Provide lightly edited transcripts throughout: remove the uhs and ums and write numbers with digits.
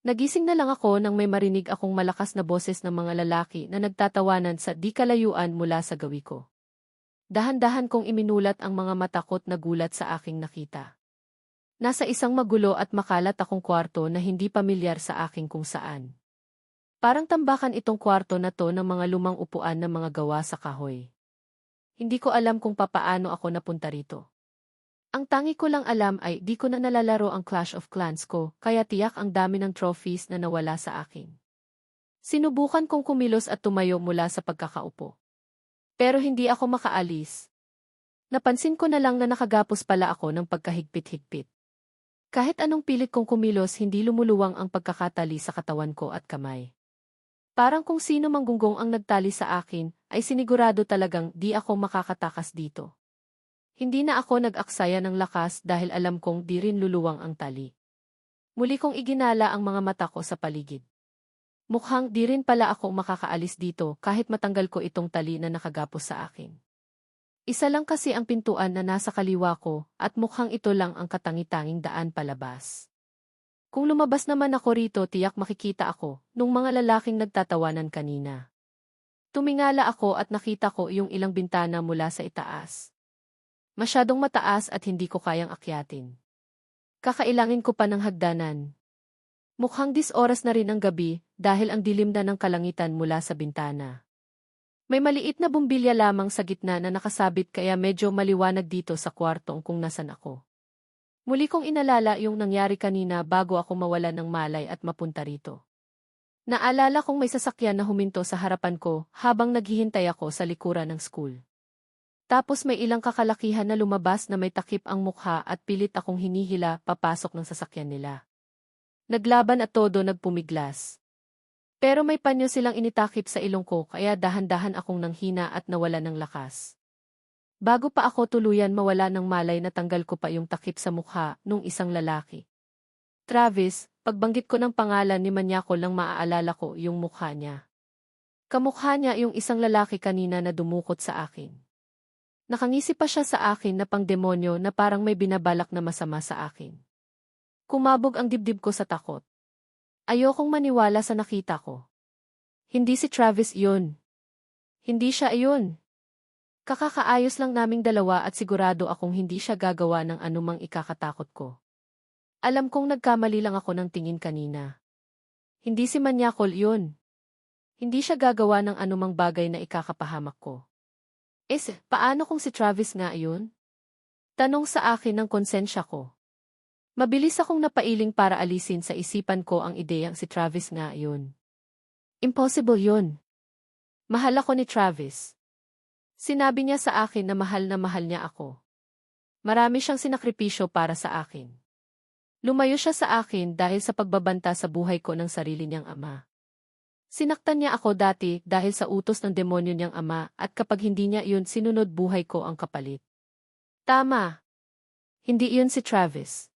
Nagising na lang ako nang may marinig akong malakas na boses ng mga lalaki na nagtatawanan sa di kalayuan mula sa gawi ko. Dahan-dahan kong iminulat ang mga matakot na gulat sa aking nakita. Nasa isang magulo at makalat akong kwarto na hindi pamilyar sa aking kung saan. Parang tambakan itong kwarto na to ng mga lumang upuan na mga gawa sa kahoy. Hindi ko alam kung papaano ako napunta rito. Ang tangi ko lang alam ay di ko na nalalaro ang Clash of Clans ko, kaya tiyak ang dami ng trophies na nawala sa akin. Sinubukan kong kumilos at tumayo mula sa pagkakaupo. Pero hindi ako makaalis. Napansin ko na lang na nakagapos pala ako ng pagkahigpit-higpit. Kahit anong pilit kong kumilos, hindi lumuluwang ang pagkakatali sa katawan ko at kamay. Parang kung sino manggunggong ang nagtali sa akin, ay sinigurado talagang di ako makakatakas dito. Hindi na ako nag-aksaya ng lakas dahil alam kong di rin luluwang ang tali. Muli kong iginala ang mga mata ko sa paligid. Mukhang di rin pala ako makakaalis dito kahit matanggal ko itong tali na nakagapos sa akin. Isa lang kasi ang pintuan na nasa kaliwa ko at mukhang ito lang ang katangi-tanging daan palabas. Kung lumabas naman ako rito, tiyak makikita ako nung mga lalaking nagtatawanan kanina. Tumingala ako at nakita ko yung ilang bintana mula sa itaas. Masyadong mataas at hindi ko kayang akyatin. Kakailangin ko pa ng hagdanan. Mukhang 10 oras na rin ang gabi dahil ang dilim na ng kalangitan mula sa bintana. May maliit na bumbilya lamang sa gitna na nakasabit kaya medyo maliwanag dito sa kwartong kung nasan ako. Muli kong inalala yung nangyari kanina bago ako mawalan ng malay at mapunta rito. Naalala kong may sasakyan na huminto sa harapan ko habang naghihintay ako sa likuran ng school. Tapos may ilang kakalakihan na lumabas na may takip ang mukha at pilit akong hinihila papasok ng sasakyan nila. Naglaban at todo nagpumiglas. Pero may panyo silang initakip sa ilong ko kaya dahan-dahan akong nanghina at nawala ng lakas. Bago pa ako tuluyan mawala ng malay natanggal ko pa yung takip sa mukha nung isang lalaki. Travis, pagbanggit ko ng pangalan ni Manyako lang maaalala ko yung mukha niya. Kamukha niya yung isang lalaki kanina na dumukot sa akin. Nakangisi pa siya sa akin na pangdemonyo na parang may binabalak na masama sa akin. Kumabog ang dibdib ko sa takot. Ayokong maniwala sa nakita ko. Hindi si Travis yun. Hindi siya yun. Kakakaayos lang naming dalawa at sigurado akong hindi siya gagawa ng anumang ikakatakot ko. Alam kong nagkamali lang ako ng tingin kanina. Hindi si Manyakol yun. Hindi siya gagawa ng anumang bagay na ikakapahamak ko. Paano kung si Travis nga yun? Tanong sa akin ng konsensya ko. Mabilis akong napailing para alisin sa isipan ko ang ideyang si Travis nga yun. Impossible yun. Mahal ako ni Travis. Sinabi niya sa akin na mahal niya ako. Marami siyang sinakripisyo para sa akin. Lumayo siya sa akin dahil sa pagbabanta sa buhay ko ng sarili niyang ama. Sinaktan niya ako dati dahil sa utos ng demonyo niyang ama at kapag hindi niya iyon sinunod buhay ko ang kapalit. Tama. Hindi iyon si Travis.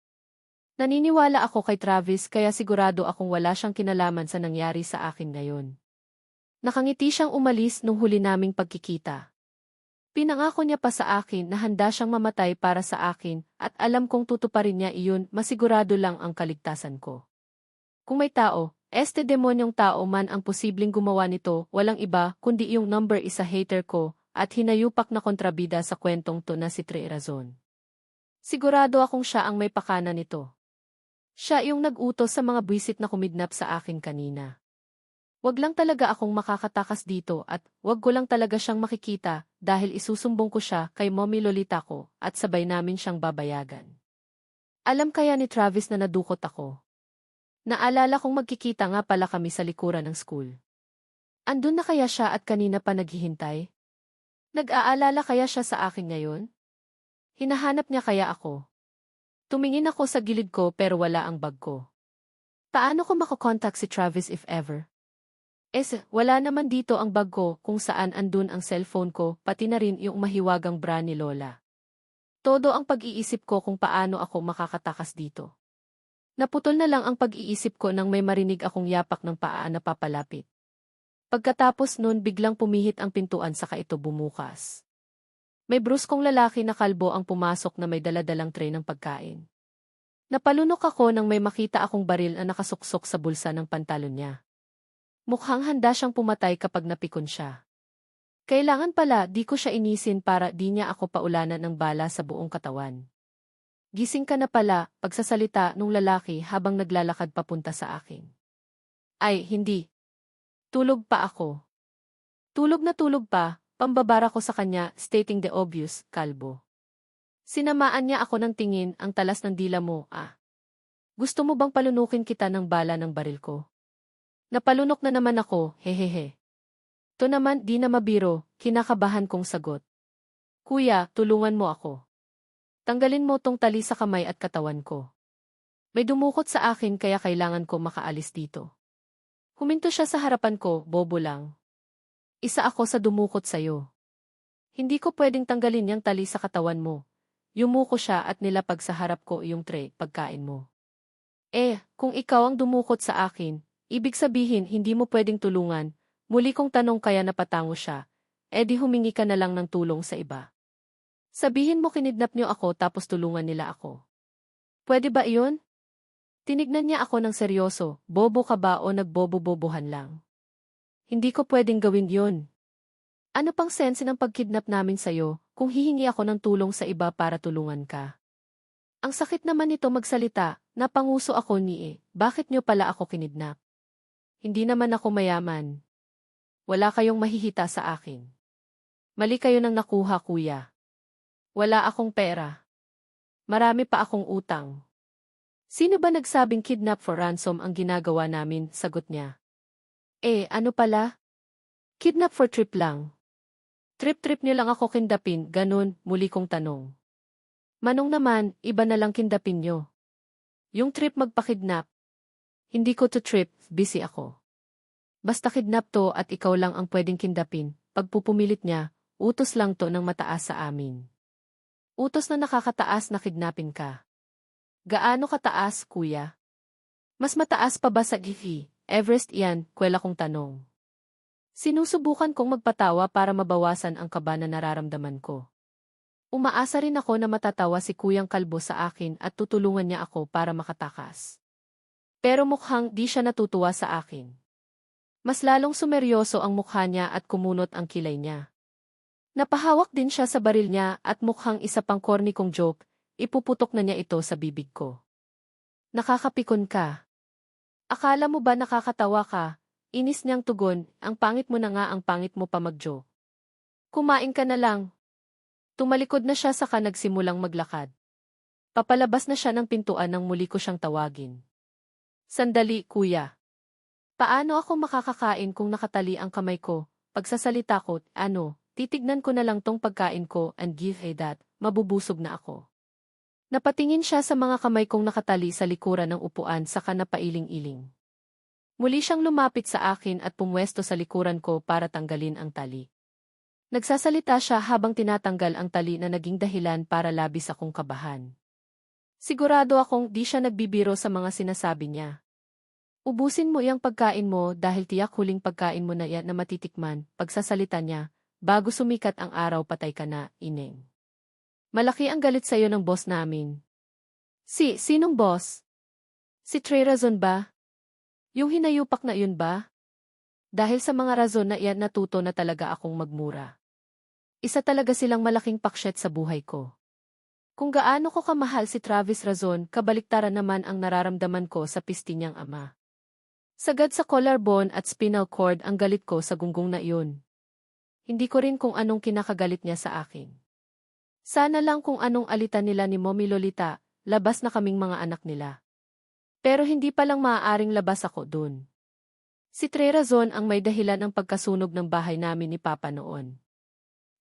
Naniniwala ako kay Travis kaya sigurado akong wala siyang kinalaman sa nangyari sa akin ngayon. Nakangiti siyang umalis nung huli naming pagkikita. Pinangako niya pa sa akin na handa siyang mamatay para sa akin at alam kong tutuparin niya iyon, masigurado lang ang kaligtasan ko. Kung may tao, demonyong tao man ang posibleng gumawa nito, walang iba kundi yung number isa hater ko at hinayupak na kontrabida sa kwentong to na si Trey Razon. Sigurado akong siya ang may pakana nito. Siya yung nag-utos sa mga buwisit na kumidnap sa akin kanina. Wag lang talaga akong makakatakas dito at wag ko lang talaga siyang makikita dahil isusumbong ko siya kay Mommy Lolita ko at sabay namin siyang babayagan. Alam kaya ni Travis na nadukot ako. Naalala kong magkikita nga pala kami sa likuran ng school. Andun na kaya siya at kanina pa naghihintay? Nag-aalala kaya siya sa akin ngayon? Hinahanap niya kaya ako? Tumingin ako sa gilid ko pero wala ang bag ko. Paano ko makokontak si Travis if ever? Wala naman dito ang bag ko kung saan andun ang cellphone ko pati na rin yung mahiwagang bra ni Lola. Todo ang pag-iisip ko kung paano ako makakatakas dito. Naputol na lang ang pag-iisip ko nang may marinig akong yapak ng paa na papalapit. Pagkatapos nun biglang pumihit ang pintuan saka ito bumukas. May bruskong lalaki na kalbo ang pumasok na may daladalang tray ng pagkain. Napalunok ako nang may makita akong baril na nakasuksok sa bulsa ng pantalon niya. Mukhang handa siyang pumatay kapag napikon siya. Kailangan pala di ko siya inisin para di niya ako paulanan ng bala sa buong katawan. Gising ka na pala, pagsasalita nung lalaki habang naglalakad papunta sa akin. Ay, hindi. Tulog pa ako. Tulog na tulog pa, pambabara ko sa kanya, stating the obvious, kalbo. Sinamaan niya ako ng tingin, ang talas ng dila mo, ah. Gusto mo bang palunukin kita ng bala ng baril ko? Napalunok na naman ako, hehehe. To naman di na mabiro, kinakabahan kong sagot. Kuya, tulungan mo ako. Tanggalin mo tong tali sa kamay at katawan ko. May dumukot sa akin kaya kailangan ko makaalis dito. Huminto siya sa harapan ko, bobo lang. Isa ako sa dumukot sa'yo. Hindi ko pwedeng tanggalin yung tali sa katawan mo. Yumuko siya at nilapag sa harap ko yung tray, pagkain mo. Kung ikaw ang dumukot sa akin, ibig sabihin hindi mo pwedeng tulungan. Muli kong tanong kaya napatango siya. Di humingi ka na lang ng tulong sa iba. Sabihin mo kinidnap niyo ako tapos tulungan nila ako. Pwede ba iyon? Tinignan niya ako ng seryoso, bobo ka ba o nagbobo-bobohan lang? Hindi ko pwedeng gawin yun. Ano pang sense ng pagkidnap namin sa'yo kung hihingi ako ng tulong sa iba para tulungan ka? Ang sakit naman nito magsalita, napanguso ako ni bakit niyo pala ako kinidnap? Hindi naman ako mayaman. Wala kayong mahihita sa akin. Mali kayo nang nakuha, kuya. Wala akong pera. Marami pa akong utang. Sino ba nagsabing kidnap for ransom ang ginagawa namin? Sagot niya. Ano pala? Kidnap for trip lang. Trip-trip niyo lang ako kindapin, ganun, muli kong tanong. Manong naman, iba na lang kindapin niyo. Yung trip magpakidnap. Hindi ko to trip, busy ako. Basta kidnap to at ikaw lang ang pwedeng kindapin, pagpupumilit niya, utos lang to ng mataas sa amin. Utos na nakakataas na kidnapin ka. Gaano kataas, kuya? Mas mataas pa ba sa GIFI? Everest yan, kwela kong tanong. Sinusubukan kong magpatawa para mabawasan ang kaba na nararamdaman ko. Umaasa rin ako na matatawa si Kuyang Kalbo sa akin at tutulungan niya ako para makatakas. Pero mukhang di siya natutuwa sa akin. Mas lalong sumeryoso ang mukha niya at kumunot ang kilay niya. Napahawak din siya sa baril niya at mukhang isa pang corny kong joke, ipuputok na niya ito sa bibig ko. Nakakapikon ka. Akala mo ba nakakatawa ka? Inis niyang tugon, ang pangit mo na nga ang pangit mo pa mag-joke. Kumain ka na lang. Tumalikod na siya saka nagsimulang maglakad. Papalabas na siya ng pintuan nang muli ko siyang tawagin. Sandali, kuya. Paano ako makakakain kung nakatali ang kamay ko? Pagsasalita ko, titignan ko na lang tong pagkain ko and give that, mabubusog na ako. Napatingin siya sa mga kamay kong nakatali sa likuran ng upuan saka napailing-iling. Muli siyang lumapit sa akin at pumwesto sa likuran ko para tanggalin ang tali. Nagsasalita siya habang tinatanggal ang tali na naging dahilan para labis akong kabahan. Sigurado akong di siya nagbibiro sa mga sinasabi niya. Ubusin mo iyang pagkain mo dahil tiyak huling pagkain mo na yan na matitikman, pagsasalita niya, bago sumikat ang araw patay ka na, ineng. Malaki ang galit sa'yo ng boss namin. Sinong boss? Si Trey Razon ba? Yung hinayupak na yun ba? Dahil sa mga razon na iyan natuto na talaga akong magmura. Isa talaga silang malaking paksyet sa buhay ko. Kung gaano ko kamahal si Travis Razon, kabaliktaran naman ang nararamdaman ko sa pisti niyang ama. Sagad sa collarbone at spinal cord ang galit ko sa gunggong na iyon. Hindi ko rin kung anong kinakagalit niya sa akin. Sana lang kung anong alitan nila ni Mommy Lolita, labas na kaming mga anak nila. Pero hindi palang maaaring labas ako dun. Si Trey Razon ang may dahilan ng pagkasunog ng bahay namin ni Papa noon.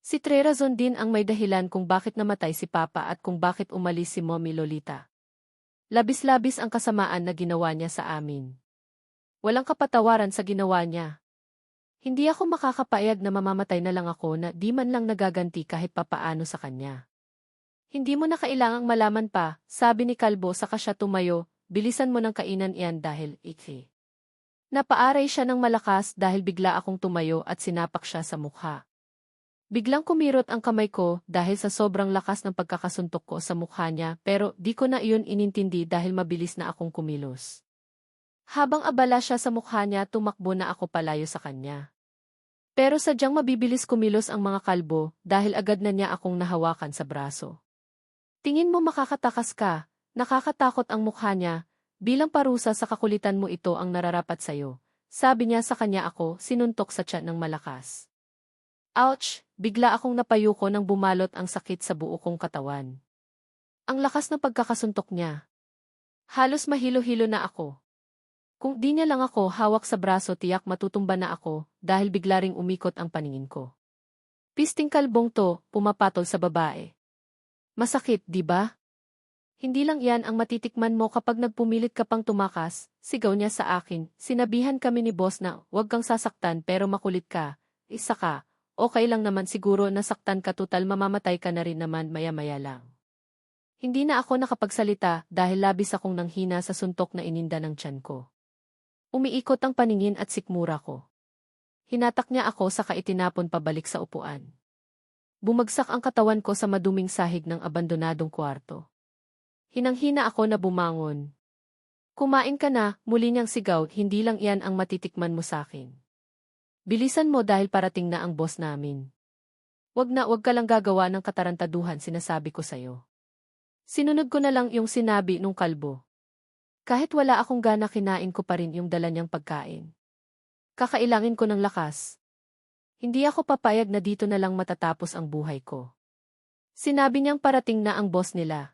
Si Trey Razon din ang may dahilan kung bakit namatay si Papa at kung bakit umalis si Mommy Lolita. Labis-labis ang kasamaan na ginawa niya sa amin. Walang kapatawaran sa ginawa niya. Hindi ako makakapayag na mamamatay na lang ako na di man lang nagaganti kahit papaano sa kanya. Hindi mo na kailangang malaman pa, sabi ni Kalbo saka siya tumayo, bilisan mo ng kainan iyan dahil iki. Napaaray siya ng malakas dahil bigla akong tumayo at sinapak siya sa mukha. Biglang kumirot ang kamay ko dahil sa sobrang lakas ng pagkakasuntok ko sa mukha niya pero di ko na iyon inintindi dahil mabilis na akong kumilos. Habang abala siya sa mukha niya, tumakbo na ako palayo sa kanya. Pero sadyang mabibilis kumilos ang mga kalbo dahil agad na niya akong nahawakan sa braso. Tingin mo makakatakas ka, nakakatakot ang mukha niya, bilang parusa sa kakulitan mo ito ang nararapat sayo. Sabi niya sa kanya, ako sinuntok sa tiyan ng malakas. Ouch! Bigla akong napayuko nang bumalot ang sakit sa buo kong katawan. Ang lakas ng pagkakasuntok niya. Halos mahilo-hilo na ako. Kung di niya lang ako hawak sa braso, tiyak matutumba na ako dahil bigla ring umikot ang paningin ko. Pisting kalbong to, pumapatol sa babae. Masakit, di ba? Hindi lang yan ang matitikman mo kapag nagpumilit ka pang tumakas, sigaw niya sa akin. Sinabihan kami ni boss na huwag kang sasaktan pero makulit ka. Isa ka, okay lang naman siguro nasaktan ka, tutal mamamatay ka na rin naman maya-maya lang. Hindi na ako nakapagsalita dahil labis akong nanghina sa suntok na ininda ng tiyan ko. Umiikot ang paningin at sikmura ko. Hinatak niya ako saka itinapon pabalik sa upuan. Bumagsak ang katawan ko sa maduming sahig ng abandonadong kwarto. Hinang-hina ako na bumangon. Kumain ka na, muli niyang sigaw, hindi lang iyan ang matitikman mo sa akin. Bilisan mo dahil parating na ang boss namin. Wag ka lang gagawa ng katarantaduhan, sinasabi ko sa'yo. Sinunod ko na lang yung sinabi nung kalbo. Kahit wala akong gana, kinain ko pa rin yung dala niyang pagkain. Kakailangin ko ng lakas. Hindi ako papayag na dito na lang matatapos ang buhay ko. Sinabi niyang parating na ang boss nila.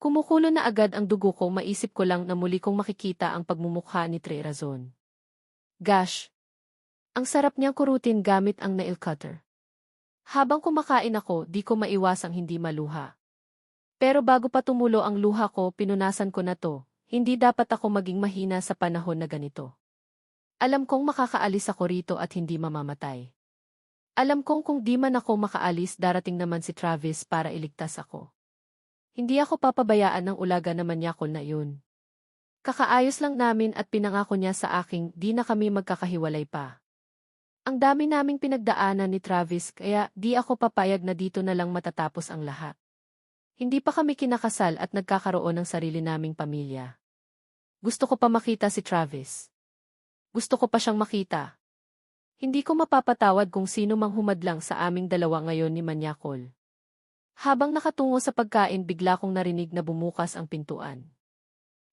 Kumukulo na agad ang dugo ko, maisip ko lang na muli kong makikita ang pagmumukha ni Trey Razon. Gosh! Ang sarap niyang kurutin gamit ang nail cutter. Habang kumakain ako, di ko maiwasang hindi maluha. Pero bago pa tumulo ang luha ko, pinunasan ko na to. Hindi dapat ako maging mahina sa panahon na ganito. Alam kong makakaalis ako rito at hindi mamamatay. Alam kong kung di man ako makaalis, darating naman si Travis para iligtas ako. Hindi ako papabayaan ng ulaga na manyakol na yun. Kakaayos lang namin at pinangako niya sa aking di na kami magkakahiwalay pa. Ang dami naming pinagdaanan ni Travis kaya di ako papayag na dito na lang matatapos ang lahat. Hindi pa kami kinakasal at nagkakaroon ng sarili naming pamilya. Gusto ko pa makita si Travis. Gusto ko pa siyang makita. Hindi ko mapapatawad kung sino mang humadlang sa aming dalawa ngayon ni Manyakol. Habang nakatungo sa pagkain, bigla kong narinig na bumukas ang pintuan.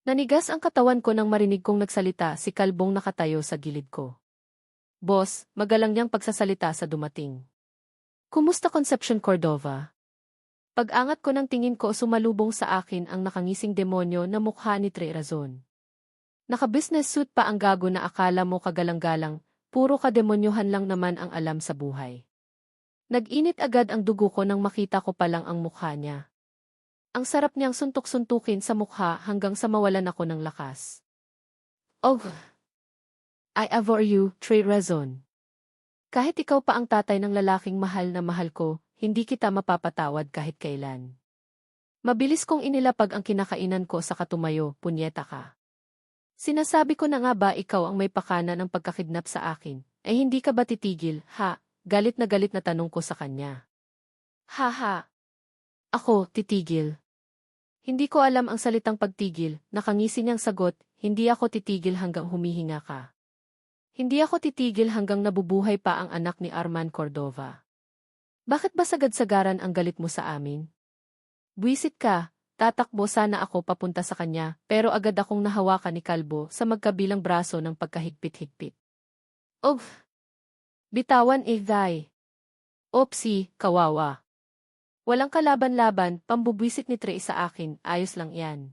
Nanigas ang katawan ko nang marinig kong nagsalita si kalbong nakatayo sa gilid ko. Boss, magalang niyang pagsasalita sa dumating. Kumusta Concepcion Cordova? Pag-angat ko ng tingin ko, sumalubong sa akin ang nakangising demonyo na mukha ni Trey Razon. Naka-business suit pa ang gago na akala mo kagalang-galang, puro kademonyohan lang naman ang alam sa buhay. Nag-init agad ang dugo ko nang makita ko palang ang mukha niya. Ang sarap niyang suntok-suntukin sa mukha hanggang sa mawalan ako ng lakas. Oh, I adore you, Trey Razon. Kahit ikaw pa ang tatay ng lalaking mahal na mahal ko, hindi kita mapapatawad kahit kailan. Mabilis kong inilapag ang kinakainan ko sa katumayo, punyeta ka. Sinasabi ko na nga ba ikaw ang may pakana ng pagkakidnap sa akin, ay hindi ka ba titigil, ha? Galit na tanong ko sa kanya. Haha. Ako, titigil. Hindi ko alam ang salitang pagtigil, nakangisi niyang sagot, hindi ako titigil hanggang humihinga ka. Hindi ako titigil hanggang nabubuhay pa ang anak ni Arman Cordova. Bakit ba sagad-sagaran ang galit mo sa amin? Buwisit ka, tatakbo sana ako papunta sa kanya, pero agad akong nahawakan ni Kalbo sa magkabilang braso ng pagkahigpit-higpit. Oh! Bitawan day. Opsi, kawawa. Walang kalaban-laban, pambubwisit ni Trey sa akin, ayos lang yan.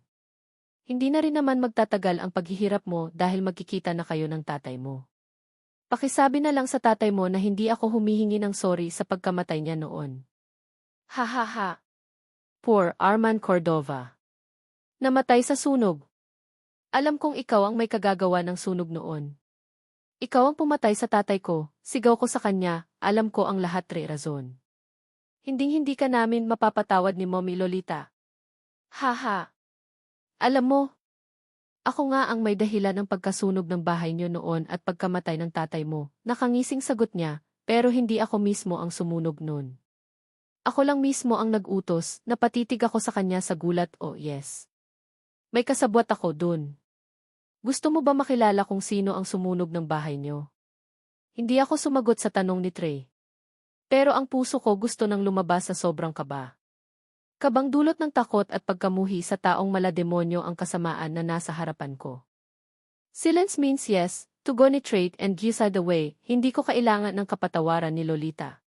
Hindi na rin naman magtatagal ang paghihirap mo dahil magkikita na kayo ng tatay mo. Pakisabi na lang sa tatay mo na hindi ako humihingi ng sorry sa pagkamatay niya noon. Ha ha ha. Poor Arman Cordova. Namatay sa sunog. Alam kong ikaw ang may kagagawa ng sunog noon. Ikaw ang pumatay sa tatay ko, sigaw ko sa kanya, alam ko ang lahat, Trey Razon. Hinding-hindi ka namin mapapatawad ni Mommy Lolita. Haha. Alam mo, ako nga ang may dahilan ng pagkasunog ng bahay niyo noon at pagkamatay ng tatay mo, nakangising sagot niya, pero hindi ako mismo ang sumunog nun. Ako lang mismo ang nag-utos, napatitig ako sa kanya sa gulat yes. May kasabwat ako dun. Gusto mo ba makilala kung sino ang sumunog ng bahay niyo? Hindi ako sumagot sa tanong ni Trey. Pero ang puso ko gusto nang lumabas sa sobrang kaba. Kabang dulot ng takot at pagkamuhi sa taong malademonyo ang kasamaan na nasa harapan ko. Silence means yes, tugon ni Trey and you said the way, hindi ko kailangan ng kapatawaran ni Lolita.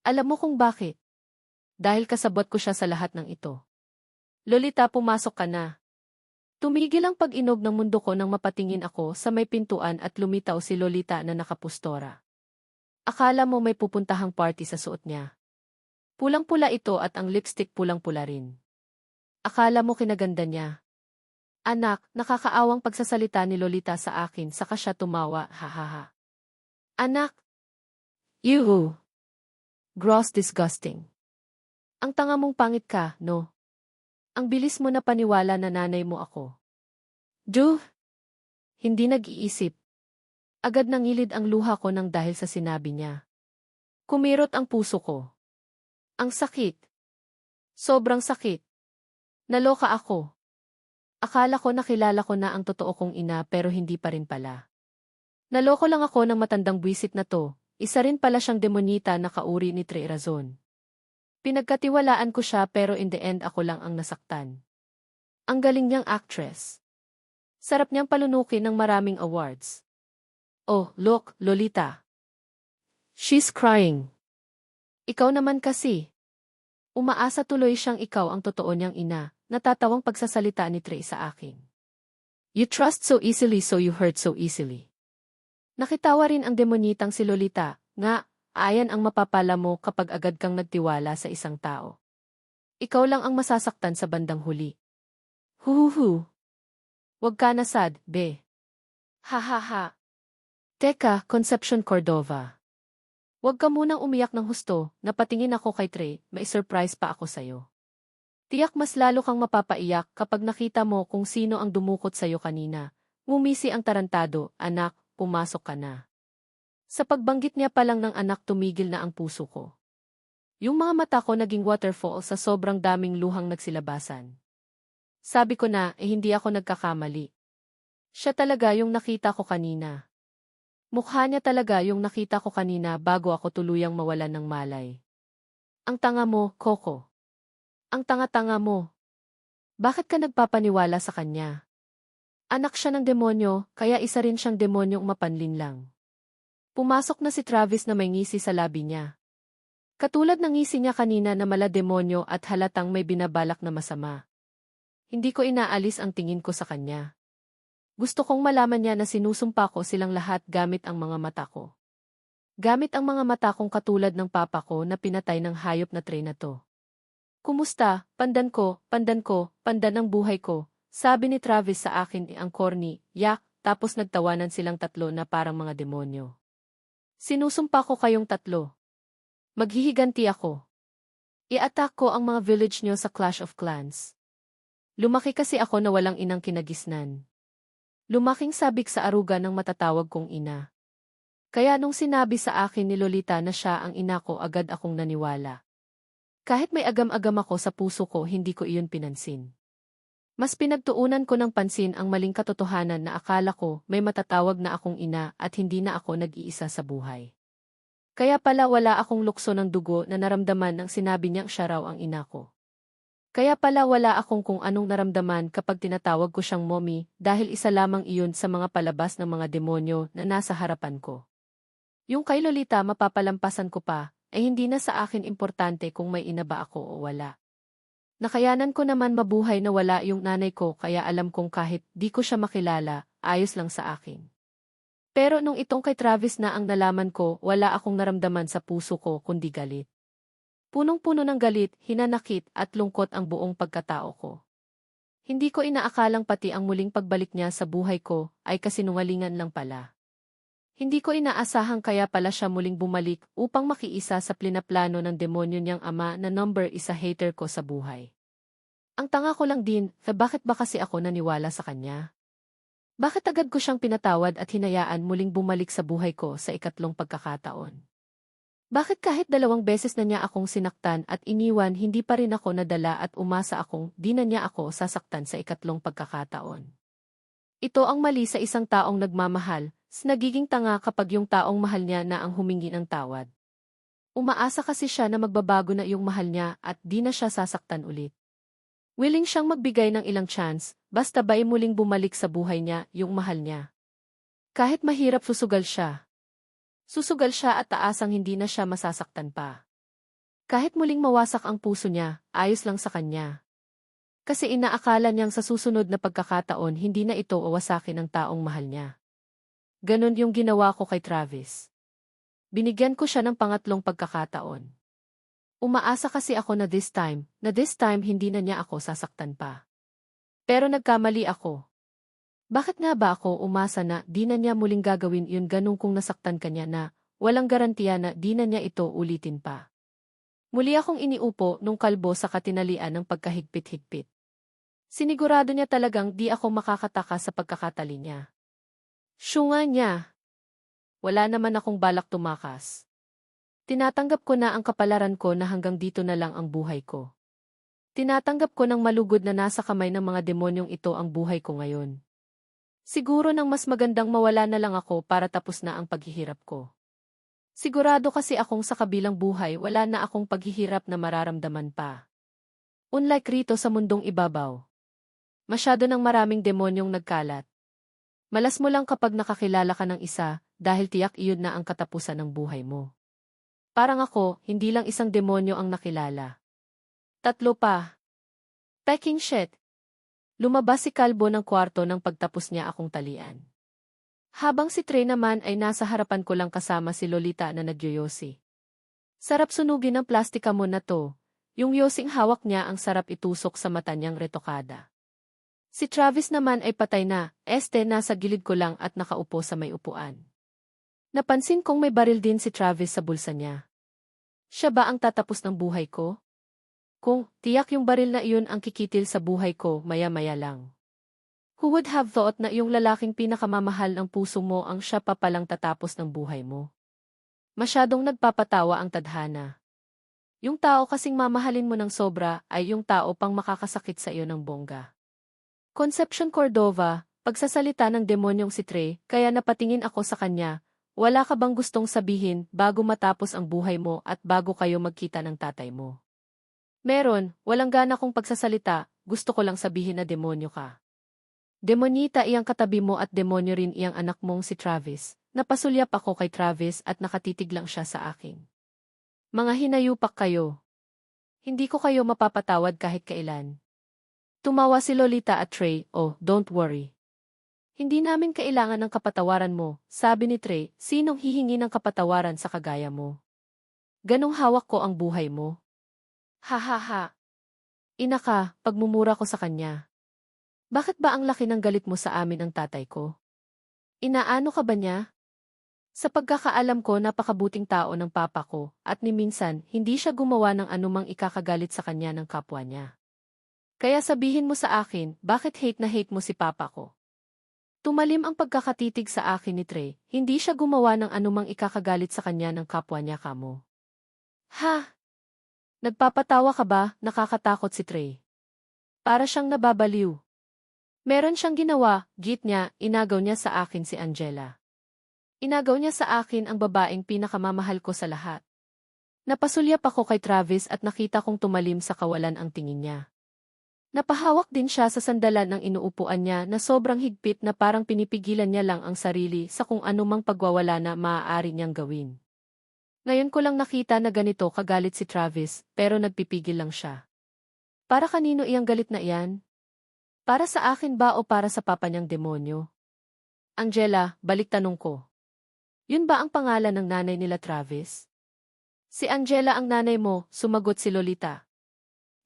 Alam mo kung bakit? Dahil kasabot ko siya sa lahat ng ito. Lolita, pumasok ka na. Tumigil ang pag-inog ng mundo ko nang mapatingin ako sa may pintuan at lumitaw si Lolita na nakapustora. Akala mo may pupuntahang party sa suot niya. Pulang-pula ito at ang lipstick pulang-pula rin. Akala mo kinaganda niya. Anak, nakakaawang pagsasalita ni Lolita sa akin saka siya tumawa, hahaha. Anak! Yuhu! Gross, disgusting. Ang tanga mong pangit ka, no? Ang bilis mo na paniwala na nanay mo ako. Duh! Hindi nag-iisip. Agad nangilid ang luha ko nang dahil sa sinabi niya. Kumirot ang puso ko. Ang sakit. Sobrang sakit. Naloka ako. Akala ko nakilala ko na ang totoo kong ina pero hindi pa rin pala. Naloko lang ako ng matandang buwisit na to, isa rin pala siyang demonita na kauri ni Trey Razon. Pinagkatiwalaan ko siya pero in the end ako lang ang nasaktan. Ang galing niyang actress. Sarap niyang palunukin ng maraming awards. Oh, look, Lolita. She's crying. Ikaw naman kasi. Umaasa tuloy siyang ikaw ang totoo niyang ina, natatawang pagsasalita ni Trey sa akin. You trust so easily so you hurt so easily. Nakitawa rin ang demonitang si Lolita, nga, ayan ang mapapala mo kapag agad kang nagtiwala sa isang tao. Ikaw lang ang masasaktan sa bandang huli. Huhuhu. Wag ka na sad, be. Ha ha ha. Teka, Concepcion Cordova. Wag ka munang umiyak ng husto, napatingin ako kay Trey, may surprise pa ako sayo. Tiyak mas lalo kang mapapaiyak kapag nakita mo kung sino ang dumukot sayo kanina. Ngumisi ang tarantado, anak, pumasok ka na. Sa pagbanggit niya pa lang ng anak tumigil na ang puso ko. Yung mga mata ko naging waterfall sa sobrang daming luhang nagsilabasan. Sabi ko na, hindi ako nagkakamali. Siya talaga yung nakita ko kanina. Mukha niya talaga yung nakita ko kanina bago ako tuluyang mawalan ng malay. Ang tanga mo, Coco. Ang tanga-tanga mo. Bakit ka nagpapaniwala sa kanya? Anak siya ng demonyo, kaya isa rin siyang demonyong mapanlin lang. Pumasok na si Travis na may ngisi sa labi niya. Katulad ng ngisi niya kanina na mala demonyo at halatang may binabalak na masama. Hindi ko inaalis ang tingin ko sa kanya. Gusto kong malaman niya na sinusumpa ko silang lahat gamit ang mga mata ko. Gamit ang mga mata kong katulad ng papa ko na pinatay ng hayop na Trey na to. Kumusta, pandan ko, pandan ng buhay ko, sabi ni Travis sa akin ang corny, yak, tapos nagtawanan silang tatlo na parang mga demonyo. Sinusumpa ko kayong tatlo. Maghihiganti ako. I-attack ko ang mga village nyo sa Clash of Clans. Lumaki kasi ako na walang inang kinagisnan. Lumaking sabik sa aruga ng matatawag kong ina. Kaya nung sinabi sa akin ni Lolita na siya ang ina ko agad akong naniwala. Kahit may agam-agam ako sa puso ko hindi ko iyon pinansin. Mas pinagtuunan ko ng pansin ang maling katotohanan na akala ko may matatawag na akong ina at hindi na ako nag-iisa sa buhay. Kaya pala wala akong lukso ng dugo na naramdaman nang sinabi niyang siya raw ang ina ko. Kaya pala wala akong kung anong naramdaman kapag tinatawag ko siyang mommy dahil isa lamang iyon sa mga palabas ng mga demonyo na nasa harapan ko. Yung kay Lolita mapapalampasan ko pa, ay hindi na sa akin importante kung may ina ba ako o wala. Nakayanan ko naman mabuhay na wala yung nanay ko kaya alam kong kahit di ko siya makilala, ayos lang sa akin. Pero nung itong kay Travis na ang nalaman ko, wala akong naramdaman sa puso ko kundi galit. Punong-puno ng galit, hinanakit at lungkot ang buong pagkatao ko. Hindi ko inaakalang pati ang muling pagbalik niya sa buhay ko ay kasinungalingan lang pala. Hindi ko inaasahang kaya pala siya muling bumalik upang makiisa sa plinaplano ng demonyo niyang ama na number 1 hater ko sa buhay. Ang tanga ko lang din, bakit ba kasi ako naniwala sa kanya? Bakit agad ko siyang pinatawad at hinayaan muling bumalik sa buhay ko sa ikatlong pagkakataon? Bakit kahit 2 beses na niya akong sinaktan at iniwan hindi pa rin ako nadala at umasa akong di na niya ako sasaktan sa ikatlong pagkakataon? Ito ang mali sa isang taong nagmamahal, nagiging tanga kapag yung taong mahal niya na ang humingi ng tawad. Umaasa kasi siya na magbabago na yung mahal niya at di na siya sasaktan ulit. Willing siyang magbigay ng ilang chance, basta ba muling bumalik sa buhay niya yung mahal niya. Kahit mahirap susugal siya. Susugal siya at taasang hindi na siya masasaktan pa. Kahit muling mawasak ang puso niya, ayos lang sa kanya. Kasi inaakala niyang sa susunod na pagkakataon hindi na ito wawasakin ng taong mahal niya. Ganon yung ginawa ko kay Travis. Binigyan ko siya ng pangatlong pagkakataon. Umaasa kasi ako na this time hindi na niya ako sasaktan pa. Pero nagkamali ako. Bakit nga ba ako umasa na di na niya muling gagawin yun ganun kung nasaktan kanya na walang garantiya na di na niya ito ulitin pa? Muli akong iniupo nung kalbo sa katinalian ng pagkahigpit-higpit. Sinigurado niya talagang di ako makakataka sa pagkakatali niya. Syunga niya. Wala naman akong balak tumakas. Tinatanggap ko na ang kapalaran ko na hanggang dito na lang ang buhay ko. Tinatanggap ko ng malugod na nasa kamay ng mga demonyong ito ang buhay ko ngayon. Siguro nang mas magandang mawala na lang ako para tapos na ang paghihirap ko. Sigurado kasi akong sa kabilang buhay wala na akong paghihirap na mararamdaman pa. Unlike rito sa mundong ibabaw. Masyado ng maraming demonyong nagkalat. Malas mo lang kapag nakakilala ka ng isa dahil tiyak iyon na ang katapusan ng buhay mo. Parang ako, hindi lang isang demonyo ang nakilala. 3 pa. Packing shit. Lumabas si Kalbo ng kwarto nang pagtapos niya akong talian. Habang si Trey naman ay nasa harapan ko lang kasama si Lolita na nagyoyosi. Sarap sunugin ng plastika mo na to. Yung yosing hawak niya ang sarap itusok sa mata niyang retokada. Si Travis naman ay patay na, nasa gilid ko lang at nakaupo sa may upuan. Napansin kong may baril din si Travis sa bulsa niya. Siya ba ang tatapos ng buhay ko? Kung tiyak yung baril na iyon ang kikitil sa buhay ko maya-maya lang. Who would have thought na yung lalaking pinakamamahal ng puso mo ang siya pa palang tatapos ng buhay mo? Masyadong nagpapatawa ang tadhana. Yung tao kasing mamahalin mo ng sobra ay yung tao pang makakasakit sa iyo ng bongga. Concepcion Cordova, pagsasalita ng demonyong si Trey, kaya napatingin ako sa kanya, wala ka bang gustong sabihin bago matapos ang buhay mo at bago kayo magkita ng tatay mo? Meron, walang gana kong pagsasalita, gusto ko lang sabihin na demonyo ka. Demonita iyang katabi mo at demonyo rin iyang anak mong si Travis. Napasulyap ako kay Travis at nakatitig lang siya sa akin. Mga hinayupak kayo. Hindi ko kayo mapapatawad kahit kailan. Tumawa si Lolita at Trey, oh, don't worry. Hindi namin kailangan ng kapatawaran mo, sabi ni Trey, sinong hihingi ng kapatawaran sa kagaya mo? Ganong hawak ko ang buhay mo. Ha ha ha. Ina ka, pagmumura ko sa kanya. Bakit ba ang laki ng galit mo sa amin ang tatay ko? Inaano ka ba niya? Sa pagkakaalam ko napakabuting tao ng papa ko at ni minsan hindi siya gumawa ng anumang ikakagalit sa kanya ng kapwa niya. Kaya sabihin mo sa akin, bakit hate na hate mo si papa ko? Tumalim ang pagkakatitig sa akin ni Trey, hindi siya gumawa ng anumang ikakagalit sa kanya ng kapwa niya kamo. Ha? Nagpapatawa ka ba? Nakakatakot si Trey. Para siyang nababaliw. Meron siyang ginawa, git niya, inagaw niya sa akin si Angela. Inagaw niya sa akin ang babaeng pinakamamahal ko sa lahat. Napasulyap ako kay Travis at nakita kong tumalim sa kawalan ang tingin niya. Napahawak din siya sa sandalan ng inuupuan niya na sobrang higpit na parang pinipigilan niya lang ang sarili sa kung anumang pagwawala na maaari niyang gawin. Ngayon ko lang nakita na ganito kagalit si Travis, pero nagpipigil lang siya. Para kanino iyang galit na iyan? Para sa akin ba o para sa papa niyang demonyo? Angela, balik tanong ko. Yun ba ang pangalan ng nanay nila Travis? Si Angela ang nanay mo, sumagot si Lolita.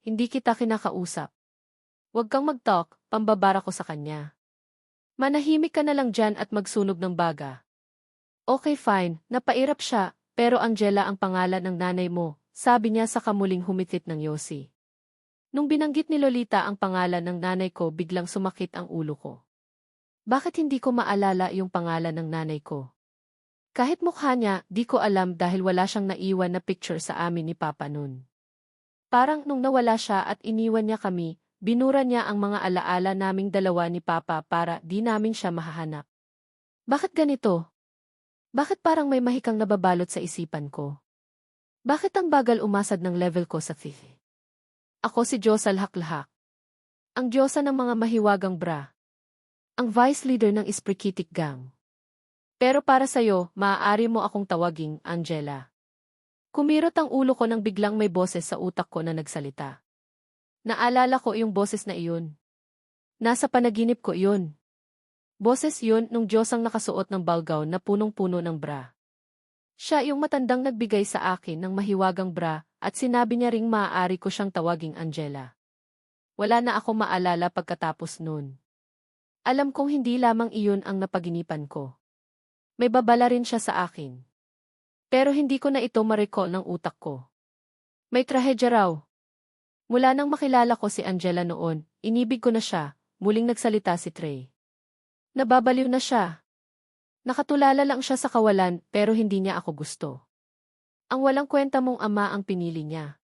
Hindi kita kinakausap. Huwag kang mag-talk, pambabara ko sa kanya. Manahimik ka na lang dyan at magsunog ng baga. Okay fine, napairap siya. Pero Angela ang pangalan ng nanay mo, sabi niya sa kamuling humitit ng yosi. Nung binanggit ni Lolita ang pangalan ng nanay ko biglang sumakit ang ulo ko. Bakit hindi ko maalala yung pangalan ng nanay ko? Kahit mukha niya, di ko alam dahil wala siyang naiwan na picture sa amin ni Papa nun. Parang nung nawala siya at iniwan niya kami, binura niya ang mga alaala naming dalawa ni Papa para di namin siya mahahanap. Bakit ganito? Bakit parang may mahikang nababalot sa isipan ko? Bakit ang bagal umasad ng level ko sa FIF? Ako si Diyosa Lahaklahak. Ang Diyosa ng mga mahiwagang bra. Ang vice leader ng Isprikitik Gang. Pero para sa'yo, maaari mo akong tawaging Angela. Kumirot ang ulo ko nang biglang may boses sa utak ko na nagsalita. Naalala ko yung boses na iyon. Nasa panaginip ko iyon. Boses yun nung Diyosang nakasuot ng balgaw na punong-puno ng bra. Siya yung matandang nagbigay sa akin ng mahiwagang bra at sinabi niya ring maaari ko siyang tawaging Angela. Wala na ako maalala pagkatapos nun. Alam kong hindi lamang iyon ang napaginipan ko. May babala rin siya sa akin. Pero hindi ko na ito ma-recall ng utak ko. May trahedya raw. Mula nang makilala ko si Angela noon, inibig ko na siya, muling nagsalita si Trey. Nababaliw na siya. Nakatulala lang siya sa kawalan pero hindi niya ako gusto. Ang walang kwenta mong ama ang pinili niya.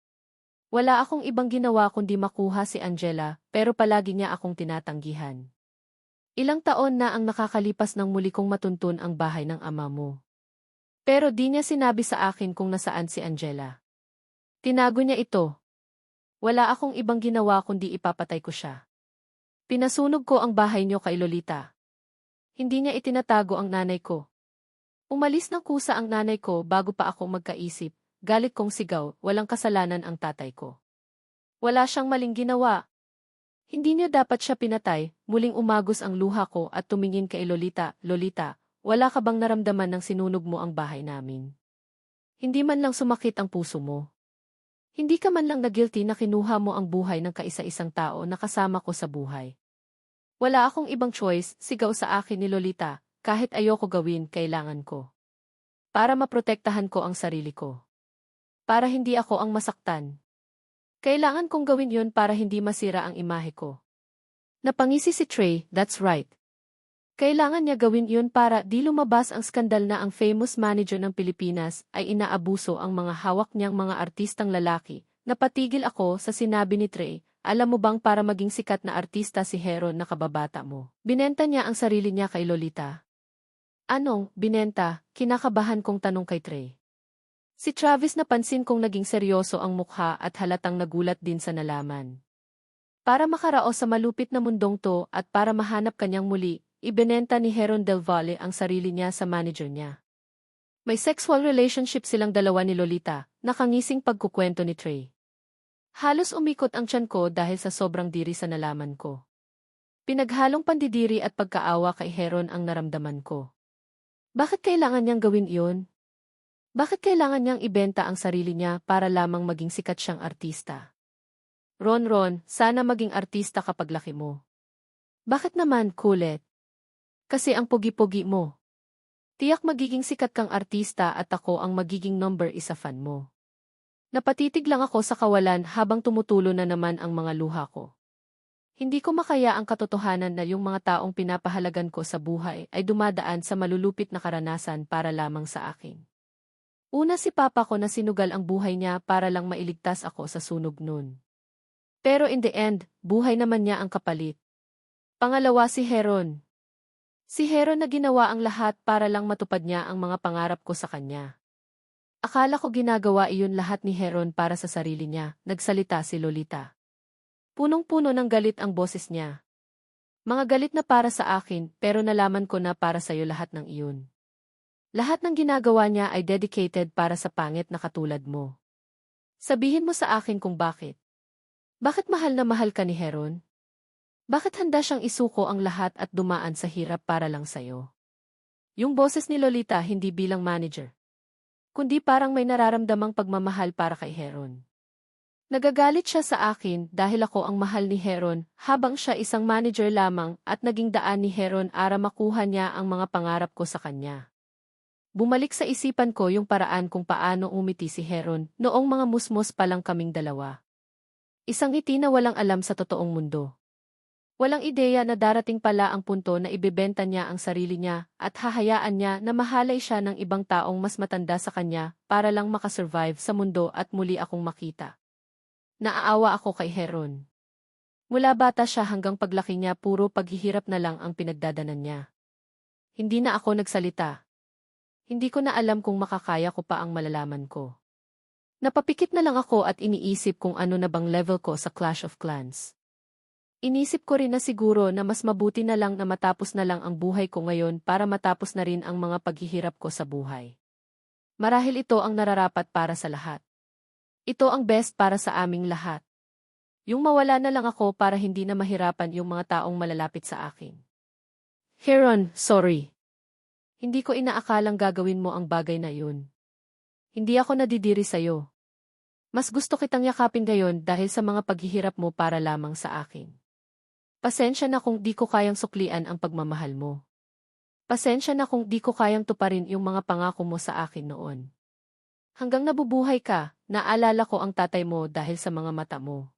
Wala akong ibang ginawa kundi makuha si Angela pero palagi niya akong tinatanggihan. Ilang taon na ang nakakalipas nang muli kong matuntun ang bahay ng ama mo. Pero di niya sinabi sa akin kung nasaan si Angela. Tinago niya ito. Wala akong ibang ginawa kundi ipapatay ko siya. Pinasunog ko ang bahay niyo kay Lolita. Hindi niya itinatago ang nanay ko. Umalis ng kusa ang nanay ko bago pa ako magkaisip, galit kong sigaw, walang kasalanan ang tatay ko. Wala siyang maling ginawa. Hindi niya dapat siya pinatay, muling umagos ang luha ko at tumingin kay Lolita, Lolita, wala ka bang naramdaman nang sinunog mo ang bahay namin? Hindi man lang sumakit ang puso mo. Hindi ka man lang na-guilty na kinuha mo ang buhay ng kaisa-isang tao na kasama ko sa buhay. Wala akong ibang choice, sigaw sa akin ni Lolita, kahit ayoko gawin, kailangan ko. Para maprotektahan ko ang sarili ko. Para hindi ako ang masaktan. Kailangan kong gawin yun para hindi masira ang imahe ko. Napangisi si Trey, that's right. Kailangan niya gawin yun para di lumabas ang skandal na ang famous manager ng Pilipinas ay inaabuso ang mga hawak niyang mga artistang lalaki. Napatigil ako sa sinabi ni Trey, alam mo bang para maging sikat na artista si Heron na kababata mo? Binenta niya ang sarili niya kay Lolita. Anong, binenta? Kinakabahan kong tanong kay Trey. Si Travis napansin kong naging seryoso ang mukha at halatang nagulat din sa nalaman. Para makaraos sa malupit na mundong to at para mahanap kanyang muli, ibinenta ni Heron Del Valle ang sarili niya sa manager niya. May sexual relationship silang dalawa ni Lolita, nakangising pagkukwento ni Trey. Halos umikot ang tiyan ko dahil sa sobrang diri sa nalaman ko. Pinaghalong pandidiri at pagkaawa kay Heron ang naramdaman ko. Bakit kailangan niyang gawin iyon? Bakit kailangan niyang ibenta ang sarili niya para lamang maging sikat siyang artista? Ron, sana maging artista kapag laki mo. Bakit naman, kulit? Kasi ang pugi-pugi mo. Tiyak magiging sikat kang artista at ako ang magiging number 1 fan mo. Napatitig lang ako sa kawalan habang tumutulo na naman ang mga luha ko. Hindi ko makaya ang katotohanan na yung mga taong pinapahalagan ko sa buhay ay dumadaan sa malulupit na karanasan para lamang sa akin. Una si Papa ko na sinugal ang buhay niya para lang mailigtas ako sa sunog nun. Pero in the end, buhay naman niya ang kapalit. Pangalawa si Heron. Si Heron na ginawa ang lahat para lang matupad niya ang mga pangarap ko sa kanya. Akala ko ginagawa iyon lahat ni Heron para sa sarili niya, nagsalita si Lolita. Punong-puno ng galit ang boses niya. Mga galit na para sa akin pero nalaman ko na para sa'yo lahat ng iyon. Lahat ng ginagawa niya ay dedicated para sa pangit na katulad mo. Sabihin mo sa akin kung bakit. Bakit mahal na mahal ka ni Heron? Bakit handa siyang isuko ang lahat at dumaan sa hirap para lang sa'yo? Yung boses ni Lolita hindi bilang manager, kundi parang may nararamdamang pagmamahal para kay Heron. Nagagalit siya sa akin dahil ako ang mahal ni Heron habang siya isang manager lamang at naging daan ni Heron para makuha niya ang mga pangarap ko sa kanya. Bumalik sa isipan ko yung paraan kung paano umiti si Heron noong mga musmos pa lang kaming dalawa. Isang ngiti na walang alam sa totoong mundo. Walang ideya na darating pala ang punto na ibebenta niya ang sarili niya at hahayaan niya na mahalay siya ng ibang taong mas matanda sa kanya para lang makasurvive sa mundo at muli akong makita. Naaawa ako kay Heron. Mula bata siya hanggang paglaki niya puro paghihirap na lang ang pinagdadanan niya. Hindi na ako nagsalita. Hindi ko na alam kung makakaya ko pa ang malalaman ko. Napapikit na lang ako at iniisip kung ano na bang level ko sa Clash of Clans. Inisip ko rin na siguro na mas mabuti na lang na matapos na lang ang buhay ko ngayon para matapos na rin ang mga paghihirap ko sa buhay. Marahil ito ang nararapat para sa lahat. Ito ang best para sa aming lahat. Yung mawala na lang ako para hindi na mahirapan yung mga taong malalapit sa akin. Heron, sorry. Hindi ko inaakalang gagawin mo ang bagay na yun. Hindi ako nadidiri sa'yo. Mas gusto kitang yakapin ngayon dahil sa mga paghihirap mo para lamang sa akin. Pasensya na kung di ko kayang suklian ang pagmamahal mo. Pasensya na kung di ko kayang tuparin yung mga pangako mo sa akin noon. Hanggang nabubuhay ka, naalala ko ang tatay mo dahil sa mga mata mo.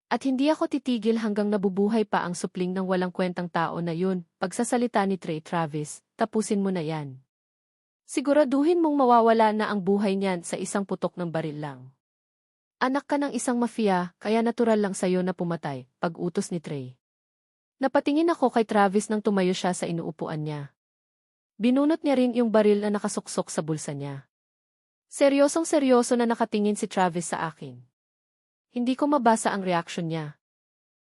At hindi ako titigil hanggang nabubuhay pa ang supling ng walang kwentang tao na yun, pagsasalita ni Trey Travis, tapusin mo na yan. Siguraduhin mong mawawala na ang buhay niyan sa isang putok ng baril lang. Anak ka ng isang mafia, kaya natural lang sa'yo na pumatay, pag-utos ni Trey. Napatingin ako kay Travis nang tumayo siya sa inuupuan niya. Binunot niya rin yung baril na nakasuksok sa bulsa niya. Seryosong-seryoso na nakatingin si Travis sa akin. Hindi ko mabasa ang reaksyon niya.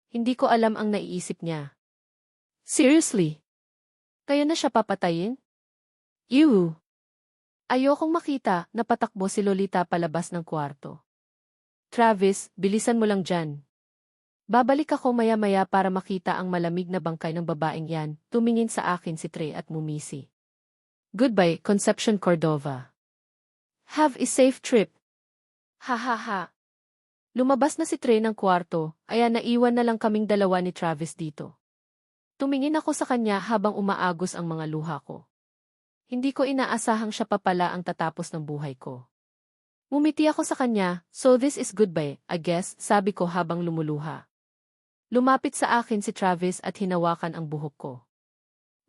Hindi ko alam ang naiisip niya. Seriously? Kaya na siya papatayin? Ew! Ayokong makita, napatakbo si Lolita palabas ng kwarto. Travis, bilisan mo lang dyan. Babalik ako maya-maya para makita ang malamig na bangkay ng babaeng yan, tumingin sa akin si Trey at mumisi. Goodbye, Concepcion Cordova. Have a safe trip. Ha ha ha. Lumabas na si Trey ng kwarto, kaya naiwan na lang kaming dalawa ni Travis dito. Tumingin ako sa kanya habang umaagos ang mga luha ko. Hindi ko inaasahang siya pa pala ang tatapos ng buhay ko. Ngumiti ako sa kanya, so this is goodbye, I guess, sabi ko habang lumuluha. Lumapit sa akin si Travis at hinawakan ang buhok ko.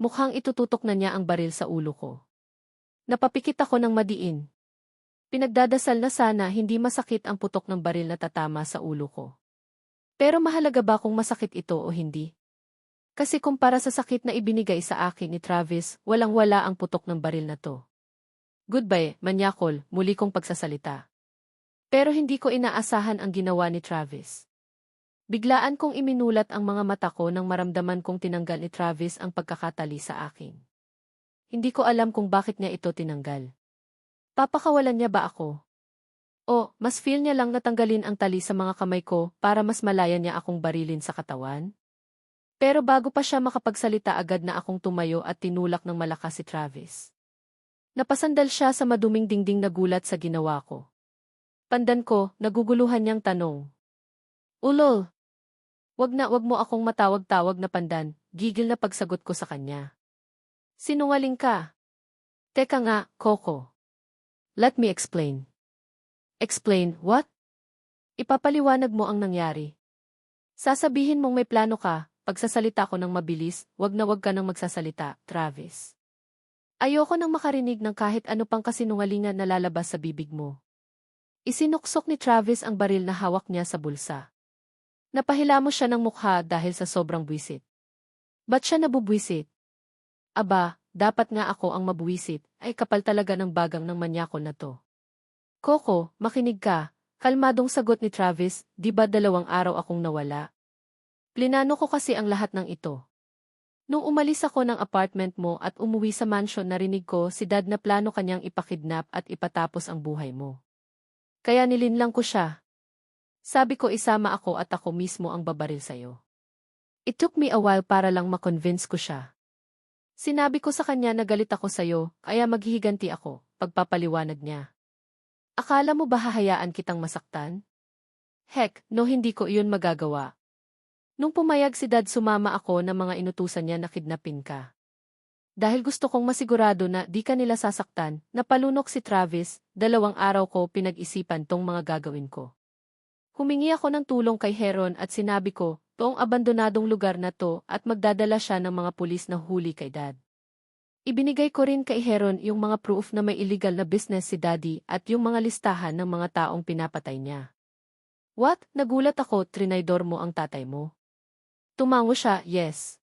Mukhang itututok na niya ang baril sa ulo ko. Napapikit ako ng madiin. Pinagdadasal na sana hindi masakit ang putok ng baril na tatama sa ulo ko. Pero mahalaga ba kung masakit ito o hindi? Kasi kumpara sa sakit na ibinigay sa akin ni Travis, walang-wala ang putok ng baril na to. Goodbye, manyakol, muli kong pagsasalita. Pero hindi ko inaasahan ang ginawa ni Travis. Biglaan kong iminulat ang mga mata ko nang maramdaman kong tinanggal ni Travis ang pagkakatali sa akin. Hindi ko alam kung bakit niya ito tinanggal. Papakawalan niya ba ako? O, mas feel niya lang natanggalin ang tali sa mga kamay ko para mas malaya niya akong barilin sa katawan? Pero bago pa siya makapagsalita agad na akong tumayo at tinulak ng malakas si Travis. Napasandal siya sa maduming dingding na gulat sa ginawa ko. Pandan ko, naguguluhan niyang tanong. Ulol! Wag mo akong matawag-tawag na pandan, gigil na pagsagot ko sa kanya. Sinungaling ka. Teka nga, Coco. Let me explain. Explain, what? Ipapaliwanag mo ang nangyari. Sasabihin mong may plano ka, pagsasalita ko ng mabilis, wag ka nang magsasalita, Travis. Ayoko nang makarinig ng kahit ano pang kasinungalingan na lalabas sa bibig mo. Isinuksok ni Travis ang baril na hawak niya sa bulsa. Napahilamos siya ng mukha dahil sa sobrang buwisit. Ba't siya nabubwisit? Aba, dapat nga ako ang mabwisit, ay kapal talaga ng bagang ng manyakol na to. Coco, makinig ka, kalmadong sagot ni Travis, di ba 2 araw akong nawala? Plinano ko kasi ang lahat ng ito. Nung umalis ako ng apartment mo at umuwi sa mansion narinig ko si Dad na plano kanyang ipakidnap at ipatapos ang buhay mo. Kaya nilinlang ko siya. Sabi ko isama ako at ako mismo ang babaril sa'yo. It took me a while para lang makonvince ko siya. Sinabi ko sa kanya na galit ako sa'yo, kaya maghihiganti ako, pagpapaliwanag niya. Akala mo ba hahayaan kitang masaktan? Heck, no hindi ko iyon magagawa. Nung pumayag si Dad sumama ako ng mga inutusan niya na kidnapin ka. Dahil gusto kong masigurado na di ka nila sasaktan, napalunok si Travis, 2 araw ko pinag-isipan tong mga gagawin ko. Humingi ako ng tulong kay Heron at sinabi ko, toong abandonadong lugar na to at magdadala siya ng mga pulis na huli kay Dad. Ibinigay ko rin kay Heron yung mga proof na may illegal na business si Daddy at yung mga listahan ng mga taong pinapatay niya. What? Nagulat ako, trinaydor mo ang tatay mo. Tumango siya, yes.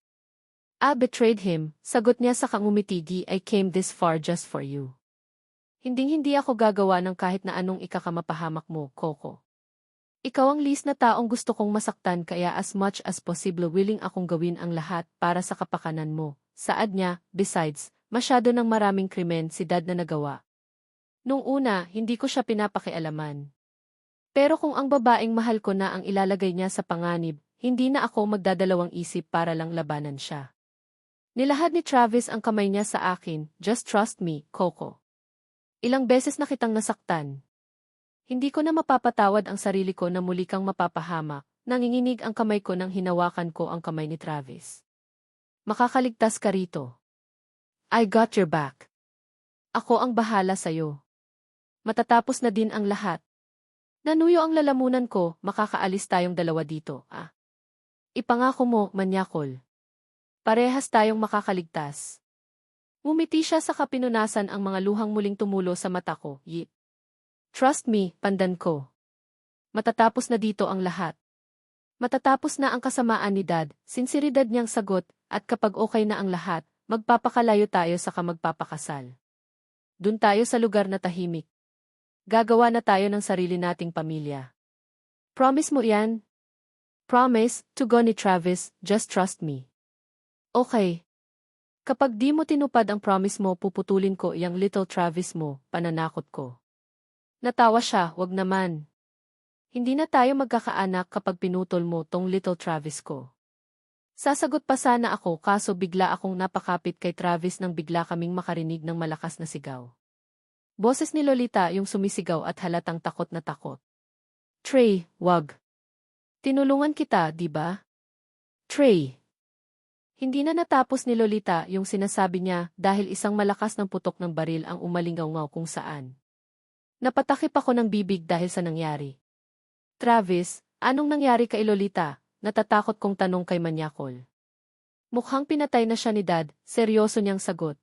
I betrayed him, sagot niya sa kangumitigi. I came this far just for you. Hinding-hindi ako gagawa ng kahit na anong ikakamapahamak mo, Coco. Ikaw ang least na taong gusto kong masaktan kaya as much as possible willing akong gawin ang lahat para sa kapakanan mo. Saad niya, besides, masyado ng maraming krimen si Dad na nagawa. Nung una, hindi ko siya pinapakialaman. Pero kung ang babaeng mahal ko na ang ilalagay niya sa panganib, hindi na ako magdadalawang isip para lang labanan siya. Nilahad ni Travis ang kamay niya sa akin, just trust me, Coco. Ilang beses na kitang nasaktan. Hindi ko na mapapatawad ang sarili ko na muli kang mapapahamak, nanginginig ang kamay ko nang hinawakan ko ang kamay ni Travis. Makakaligtas ka rito. I got your back. Ako ang bahala sa'yo. Matatapos na din ang lahat. Nanuyo ang lalamunan ko, makakaalis tayong dalawa dito, Ipangako mo, manyakol. Parehas tayong makakaligtas. Ngumiti siya sa kapinunasan ang mga luhang muling tumulo sa mata ko, Yip. Trust me, pandan ko. Matatapos na dito ang lahat. Matatapos na ang kasamaan ni Dad, sinseridad niyang sagot, at kapag okay na ang lahat, magpapakalayo tayo saka magpapakasal. Dun tayo sa lugar na tahimik. Gagawa na tayo ng sarili nating pamilya. Promise mo yan? Promise, tugon ni Travis, just trust me. Okay. Kapag di mo tinupad ang promise mo, puputulin ko yung little Travis mo, pananakot ko. Natawa siya, wag naman. Hindi na tayo magkakaanak kapag pinutol mo tong little Travis ko. Sasagot pa sana ako kaso bigla akong napakapit kay Travis nang bigla kaming makarinig ng malakas na sigaw. Boses ni Lolita yung sumisigaw at halatang takot na takot. Trey, wag. Tinulungan kita, di ba? Trey. Hindi na natapos ni Lolita yung sinasabi niya dahil isang malakas ng putok ng baril ang umalingaw-ngaw kung saan. Napatakip ako ng bibig dahil sa nangyari. Travis, anong nangyari kay Lolita? Natatakot kong tanong kay Manyakol. Mukhang pinatay na siya ni Dad, seryoso niyang sagot.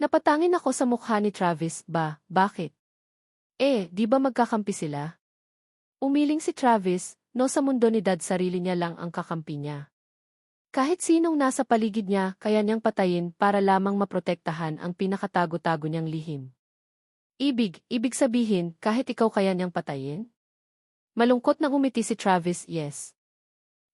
Napatangin ako sa mukha ni Travis, bakit? Di ba magkakampi sila? Umiling si Travis, no sa mundo ni Dad sarili niya lang ang kakampi niya. Kahit sinong nasa paligid niya, kaya niyang patayin para lamang maprotektahan ang pinakatago-tago niyang lihim. Ibig sabihin, kahit ikaw kaya niyang patayin? Malungkot na umiti si Travis, yes.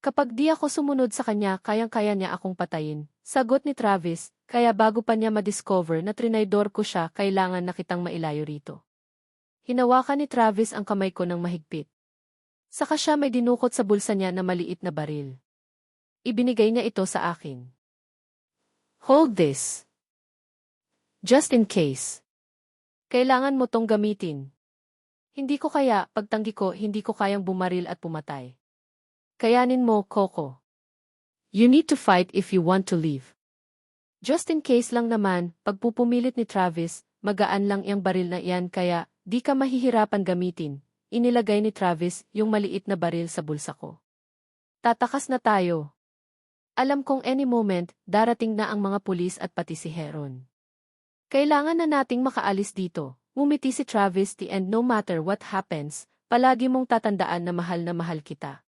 Kapag di ako sumunod sa kanya, kayang-kaya niya akong patayin. Sagot ni Travis, kaya bago pa niya madiscover na trinaydor ko siya, kailangan na kitang mailayo rito. Hinawakan ni Travis ang kamay ko ng mahigpit. Saka siya may dinukot sa bulsa niya na maliit na baril. Ibinigay niya ito sa akin. Hold this. Just in case. Kailangan mo tong gamitin. Hindi ko kaya, pagtanggi ko, hindi ko kayang bumaril at pumatay. Kayanin mo, Coco. You need to fight if you want to live. Just in case lang naman, pagpupumilit ni Travis, magaan lang iyang baril na iyan kaya, di ka mahihirapan gamitin. Inilagay ni Travis yung maliit na baril sa bulsa ko. Tatakas na tayo. Alam kong any moment, darating na ang mga pulis at pati si Heron. Kailangan na nating makaalis dito. Ngumiti si Travis and no matter what happens, palagi mong tatandaan na mahal kita.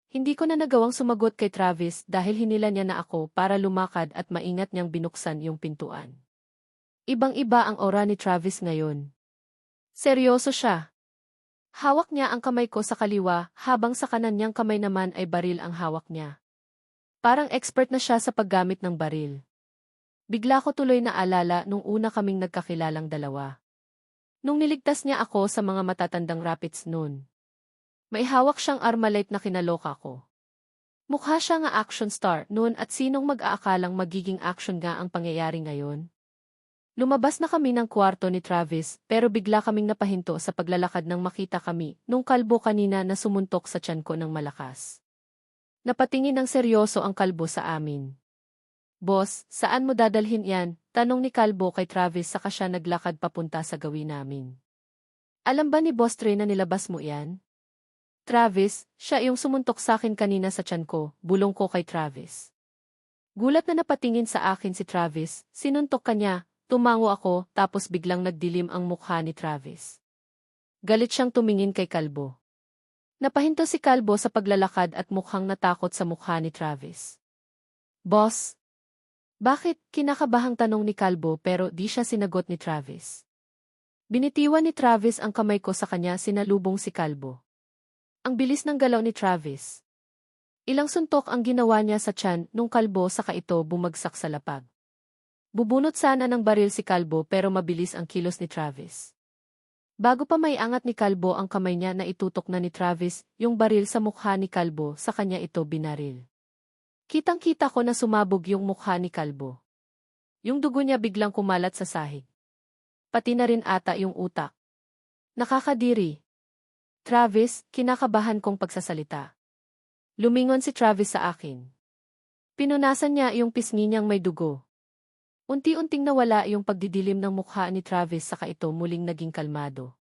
Hindi ko na nagawang sumagot kay Travis dahil hinila niya na ako para lumakad at maingat niyang binuksan yung pintuan. Ibang-iba ang aura ni Travis ngayon. Seryoso siya. Hawak niya ang kamay ko sa kaliwa habang sa kanan niyang kamay naman ay baril ang hawak niya. Parang expert na siya sa paggamit ng baril. Bigla ko tuloy na alala nung una kaming nagkakilalang dalawa. Nung niligtas niya ako sa mga matatandang rapids noon. May hawak siyang armalite na kinaloka ko. Mukha siya nga action star noon at sinong mag-aakalang magiging action nga ang pangyayari ngayon? Lumabas na kami ng kwarto ni Travis pero bigla kaming napahinto sa paglalakad nang makita kami nung kalbo kanina na sumuntok sa tiyan ko ng malakas. Napatingin ng seryoso ang kalbo sa amin. Boss, saan mo dadalhin yan? Tanong ni Kalbo kay Travis saka siya naglakad papunta sa gawin namin. Alam ba ni Boss Trey na nilabas mo yan? Travis, siya yung sumuntok sa akin kanina sa tiyan ko, bulong ko kay Travis. Gulat na napatingin sa akin si Travis, sinuntok kanya, tumango ako, tapos biglang nagdilim ang mukha ni Travis. Galit siyang tumingin kay Kalbo. Napahinto si Kalbo sa paglalakad at mukhang natakot sa mukha ni Travis. Boss? Bakit? Kinakabahang tanong ni Kalbo pero di siya sinagot ni Travis. Binitiwan ni Travis ang kamay ko sa kanya, sinalubong si Kalbo. Ang bilis ng galaw ni Travis. Ilang suntok ang ginawa niya sa tiyan nung Kalbo saka ito bumagsak sa lapag. Bubunot sana ng baril si Kalbo pero mabilis ang kilos ni Travis. Bago pa may angat ni Kalbo ang kamay niya na itutok na ni Travis yung baril sa mukha ni Kalbo, sa kanya ito binaril. Kitang-kita ko na sumabog yung mukha ni Kalbo. Yung dugo niya biglang kumalat sa sahig. Pati na rin ata yung utak. Nakakadiri. Travis, kinakabahan kong pagsasalita. Lumingon si Travis sa akin. Pinunasan niya yung pisngi niyang may dugo. Unti-unting nawala yung pagdidilim ng mukha ni Travis saka ito muling naging kalmado.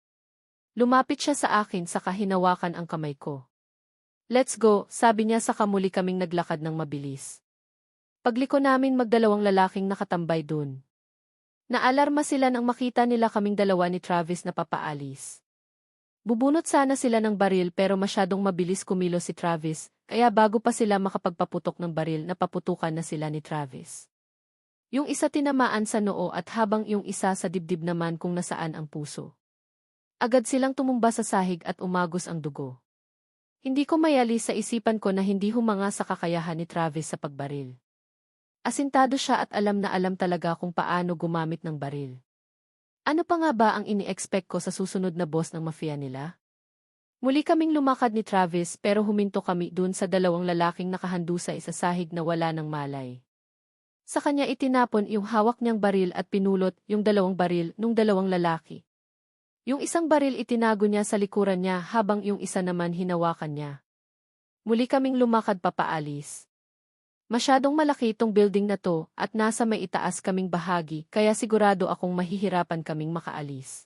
Lumapit siya sa akin saka hinawakan ang kamay ko. Let's go, sabi niya saka muli kaming naglakad ng mabilis. Pagliko namin magdalawang lalaking nakatambay dun. Naalarma sila nang makita nila kaming dalawa ni Travis na papaalis. Bubunot sana sila ng baril pero masyadong mabilis kumilos si Travis, kaya bago pa sila makapagpaputok ng baril napaputukan na sila ni Travis. Yung isa tinamaan sa noo at habang yung isa sa dibdib naman kung nasaan ang puso. Agad silang tumumba sa sahig at umagos ang dugo. Hindi ko mayali sa isipan ko na hindi humanga sa kakayahan ni Travis sa pagbaril. Asintado siya at alam na alam talaga kung paano gumamit ng baril. Ano pa nga ba ang ini-expect ko sa susunod na boss ng mafia nila? Muli kaming lumakad ni Travis pero huminto kami dun sa dalawang lalaking nakahandusay sa sahig na wala ng malay. Sa kanya itinapon yung hawak niyang baril at pinulot yung dalawang baril nung dalawang lalaki. Yung isang baril itinago niya sa likuran niya habang yung isa naman hinawakan niya. Muli kaming lumakad papaalis. Masyadong malaki itong building na to at nasa may itaas kaming bahagi kaya sigurado akong mahihirapan kaming makaalis.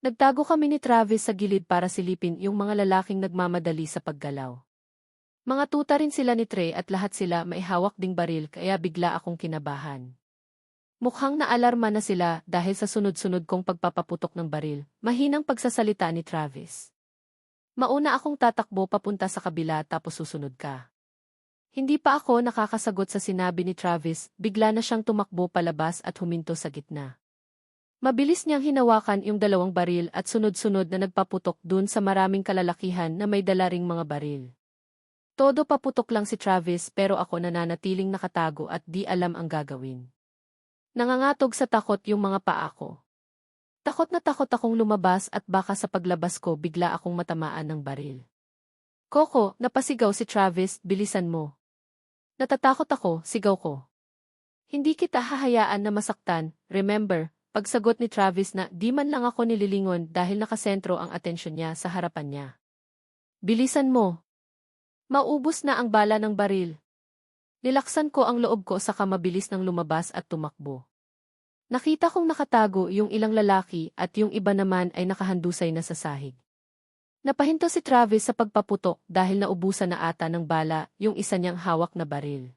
Nagtago kami ni Travis sa gilid para silipin yung mga lalaking nagmamadali sa paggalaw. Mga tuta rin sila ni Trey at lahat sila may hawak ding baril kaya bigla akong kinabahan. Mukhang naalarma na sila dahil sa sunod-sunod kong pagpapaputok ng baril, mahinang pagsasalita ni Travis. Mauna akong tatakbo papunta sa kabila tapos susunod ka. Hindi pa ako nakakasagot sa sinabi ni Travis, bigla na siyang tumakbo palabas at huminto sa gitna. Mabilis niyang hinawakan yung dalawang baril at sunod-sunod na nagpaputok dun sa maraming kalalakihan na may dala ring mga baril. Todo paputok lang si Travis pero ako nananatiling nakatago at di alam ang gagawin. Nangangatog sa takot yung mga paa ko. Takot na takot akong lumabas at baka sa paglabas ko bigla akong matamaan ng baril. Coco, napasigaw si Travis, bilisan mo. Natatakot ako, sigaw ko. Hindi kita hahayaan na masaktan, remember, pagsagot ni Travis na di man lang ako nililingon dahil nakasentro ang atensyon niya sa harapan niya. Bilisan mo. Maubos na ang bala ng baril. Nilaksan ko ang loob ko saka mabilis nang lumabas at tumakbo. Nakita kong nakatago yung ilang lalaki at yung iba naman ay nakahandusay na sa sahig. Napahinto si Travis sa pagpaputok dahil naubusan na ata ng bala yung isa niyang hawak na baril.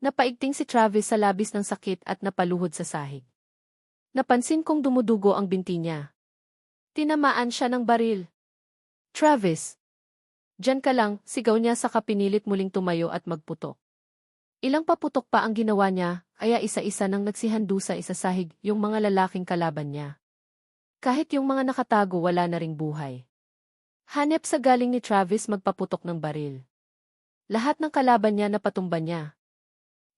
Napaigting si Travis sa labis ng sakit at napaluhod sa sahig. Napansin kong dumudugo ang binti niya. Tinamaan siya ng baril. Travis! Diyan ka lang, sigaw niya saka pinilit muling tumayo at magputok. Ilang paputok pa ang ginawa niya, kaya isa-isa nang nagsihandusay sa sahig yung mga lalaking kalaban niya. Kahit yung mga nakatago wala na ring buhay. Hanep sa galing ni Travis magpaputok ng baril. Lahat ng kalaban niya napatumba niya.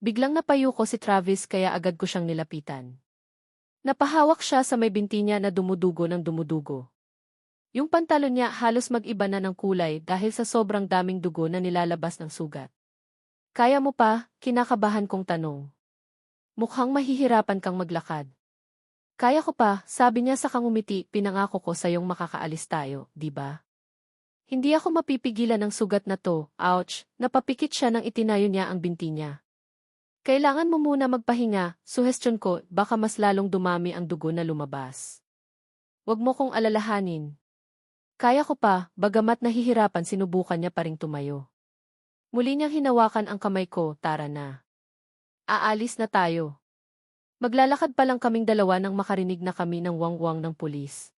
Biglang napayuko si Travis kaya agad ko siyang nilapitan. Napahawak siya sa may binti niya na dumudugo ng dumudugo. Yung pantalon niya halos mag-iba na ng kulay dahil sa sobrang daming dugo na nilalabas ng sugat. Kaya mo pa? Kinakabahan kong tanong. Mukhang mahihirapan kang maglakad. Kaya ko pa, sabi niya sa kangumiti, pinangako ko sa iyong makakaalis tayo, di ba? Hindi ako mapipigilan ng sugat na to, ouch, napapikit siya nang itinayo niya ang binti niya. Kailangan mo muna magpahinga, suhestyon ko, baka mas lalong dumami ang dugo na lumabas. Huwag mo kong alalahanin. Kaya ko pa, bagamat nahihirapan sinubukan niya pa ring tumayo. Muli niyang hinawakan ang kamay ko, tara na. Aalis na tayo. Maglalakad pa lang kaming dalawa nang makarinig na kami ng wangwang ng pulis.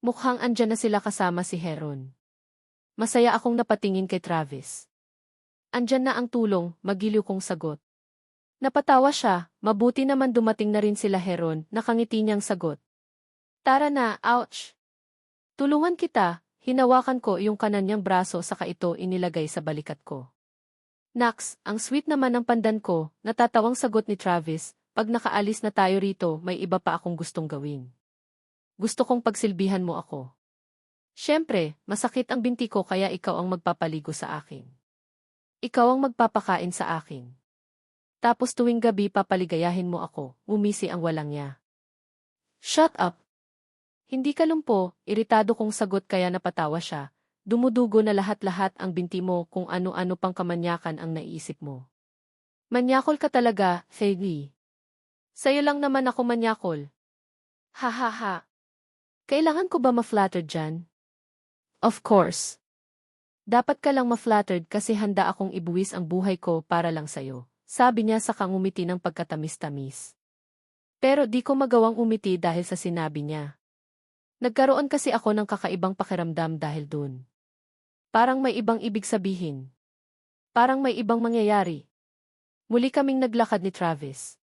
Mukhang andyan na sila kasama si Heron. Masaya akong napatingin kay Travis. Andyan na ang tulong, magiliw kong sagot. Napatawa siya, mabuti naman dumating na rin sila Heron, nakangiti niyang sagot. Tara na, ouch! Tulungan kita, hinawakan ko yung kanan niyang braso saka ito inilagay sa balikat ko. Nax, ang sweet naman ng pandan ko, natatawang sagot ni Travis, pag nakaalis na tayo rito may iba pa akong gustong gawin. Gusto kong pagsilbihan mo ako. Siyempre, masakit ang binti ko kaya ikaw ang magpapaligo sa akin. Ikaw ang magpapakain sa akin. Tapos tuwing gabi papaligayahin mo ako, umisi ang walang niya. Shut up! Hindi ka lumpo, iritado kong sagot kaya napatawa siya. Dumudugo na lahat-lahat ang binti mo kung ano-ano pang kamanyakan ang naiisip mo. Manyakol ka talaga, Feli. Sa'yo lang naman ako manyakol. Ha ha ha. Kailangan ko ba ma-flattered dyan? Of course. Dapat ka lang ma-flattered kasi handa akong ibuwis ang buhay ko para lang sa'yo, sabi niya sa kangumiti ng pagkatamis-tamis. Pero di ko magawang umiti dahil sa sinabi niya. Nagkaroon kasi ako ng kakaibang pakiramdam dahil dun. Parang may ibang ibig sabihin. Parang may ibang mangyayari. Muli kaming naglakad ni Travis.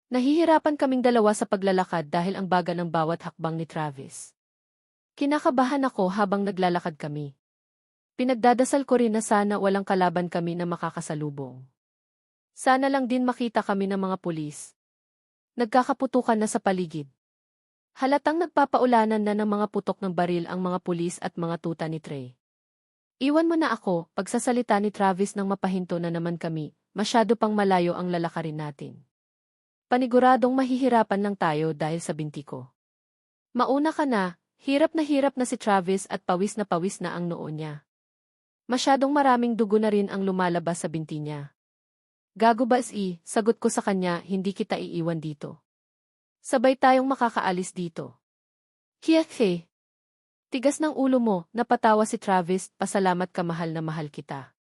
Nahihirapan kaming dalawa sa paglalakad dahil ang baga ng bawat hakbang ni Travis. Kinakabahan ako habang naglalakad kami. Pinagdadasal ko rin na sana walang kalaban kami na makakasalubong. Sana lang din makita kami ng mga pulis. Nagkakaputukan na sa paligid. Halatang nagpapaulanan na ng mga putok ng baril ang mga pulis at mga tuta ni Trey. Iwan mo na ako, pagsasalita ni Travis nang mapahinto na naman kami, masyado pang malayo ang lalakarin natin. Paniguradong mahihirapan lang tayo dahil sa binti ko. Mauna ka na hirap na si Travis at pawis na ang noo niya. Masyadong maraming dugo na rin ang lumalabas sa binti niya. Gago ba sagot ko sa kanya, hindi kita iiwan dito. Sabay tayong makakaalis dito. Kiyahe. Tigas ng ulo mo, napatawa si Travis, pasalamat ka mahal na mahal kita.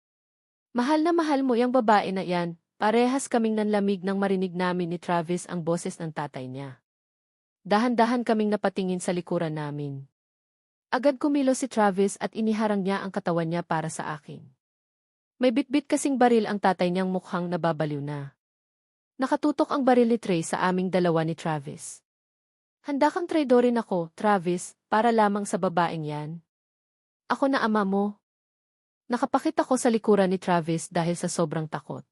Mahal na mahal mo yung babae na yan. Parehas kaming nanlamig nang marinig namin ni Travis ang boses ng tatay niya. Dahan-dahan kaming napatingin sa likuran namin. Agad kumilos si Travis at iniharang niya ang katawan niya para sa akin. May bitbit kasing baril ang tatay niyang mukhang nababaliw na. Nakatutok ang baril ni Trey sa aming dalawa ni Travis. Handa kang traidorin ako, Travis, para lamang sa babaeng yan. Ako na ama mo. Nakapakit ako sa likuran ni Travis dahil sa sobrang takot.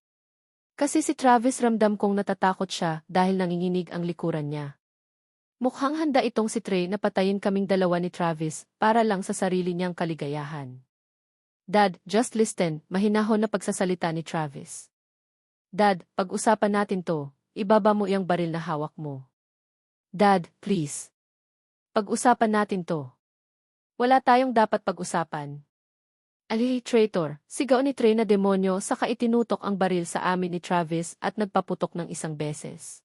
Kasi si Travis ramdam kong natatakot siya dahil nanginginig ang likuran niya. Mukhang handa itong si Trey na patayin kaming dalawa ni Travis para lang sa sarili niyang kaligayahan. Dad, just listen, mahinahon na pagsasalita ni Travis. Dad, pag-usapan natin to, ibaba mo yung baril na hawak mo. Dad, please. Pag-usapan natin to. Wala tayong dapat pag-usapan. Traitor, sigaw ni Trey na demonyo saka itinutok ang baril sa amin ni Travis at nagpaputok ng isang beses.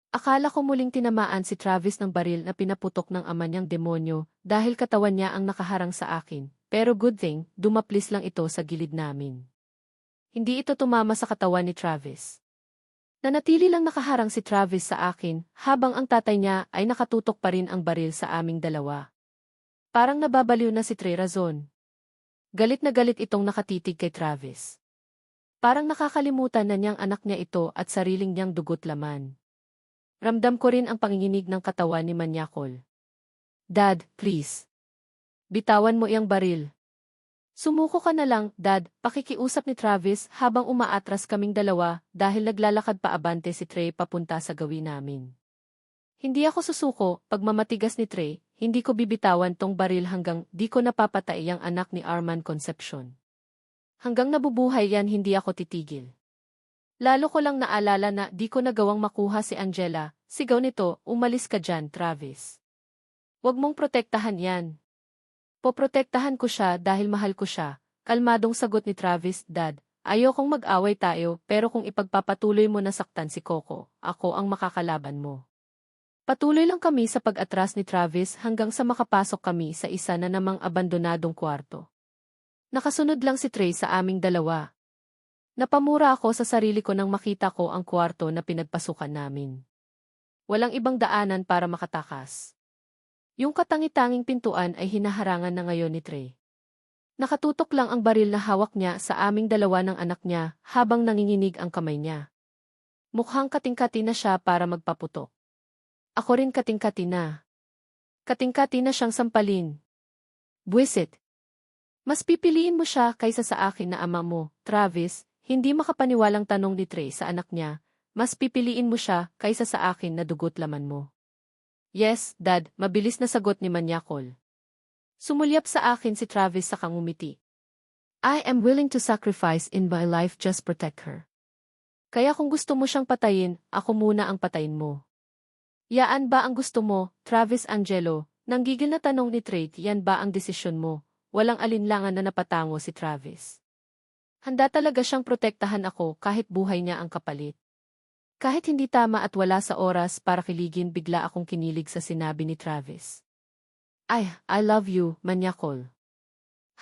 Akala ko muling tinamaan si Travis ng baril na pinaputok ng ama niyang demonyo dahil katawan niya ang nakaharang sa akin, pero good thing, dumaplis lang ito sa gilid namin. Hindi ito tumama sa katawan ni Travis. Nanatili lang nakaharang si Travis sa akin habang ang tatay niya ay nakatutok pa rin ang baril sa aming dalawa. Parang nababaliw na si Trey Razon. Galit na galit itong nakatitig kay Travis. Parang nakakalimutan na niyang anak niya ito at sariling niyang dugot laman. Ramdam ko rin ang panginginig ng katawan ni Manyakol. Dad, please. Bitawan mo iyang baril. Sumuko ka na lang, Dad, pakikiusap ni Travis habang umaatras kaming dalawa dahil naglalakad pa abante si Trey papunta sa gawin namin. Hindi ako susuko, pagmamatigas ni Trey, hindi ko bibitawan tong baril hanggang di ko napapatay ang anak ni Arman Concepcion. Hanggang nabubuhay yan hindi ako titigil. Lalo ko lang naalala na di ko nagawang makuha si Angela, sigaw nito, umalis ka dyan, Travis. Huwag mong protektahan yan. Poprotektahan ko siya dahil mahal ko siya, kalmadong sagot ni Travis, Dad, ayokong mag-away tayo pero kung ipagpapatuloy mo na saktan si Coco, ako ang makakalaban mo. Patuloy lang kami sa pag-atras ni Travis hanggang sa makapasok kami sa isa na namang abandonadong kwarto. Nakasunod lang si Trey sa aming dalawa. Napamura ako sa sarili ko nang makita ko ang kwarto na pinagpasukan namin. Walang ibang daanan para makatakas. Yung katangi-tanging pintuan ay hinaharangan na ngayon ni Trey. Nakatutok lang ang baril na hawak niya sa aming dalawa ng anak niya habang nanginginig ang kamay niya. Mukhang kating-kati na siya para magpaputok. Ako rin kating-kati na. Kating-kati na siyang sampalin. Buwisit. Mas pipiliin mo siya kaysa sa akin na ama mo, Travis, hindi makapaniwalang tanong ni Trey sa anak niya, mas pipiliin mo siya kaysa sa akin na dugot laman mo. Yes, Dad, mabilis na sagot ni Manyakol. Sumulyap sa akin si Travis sa kangumiti. I am willing to sacrifice in my life just protect her. Kaya kung gusto mo siyang patayin, ako muna ang patayin mo. Yaan ba ang gusto mo, Travis Angelo? Nanggigil na tanong ni Trey, yan ba ang desisyon mo? Walang alinlangan na napatango si Travis. Handa talaga siyang protektahan ako kahit buhay niya ang kapalit. Kahit hindi tama at wala sa oras para kiligin, bigla akong kinilig sa sinabi ni Travis. I love you, Manyakol.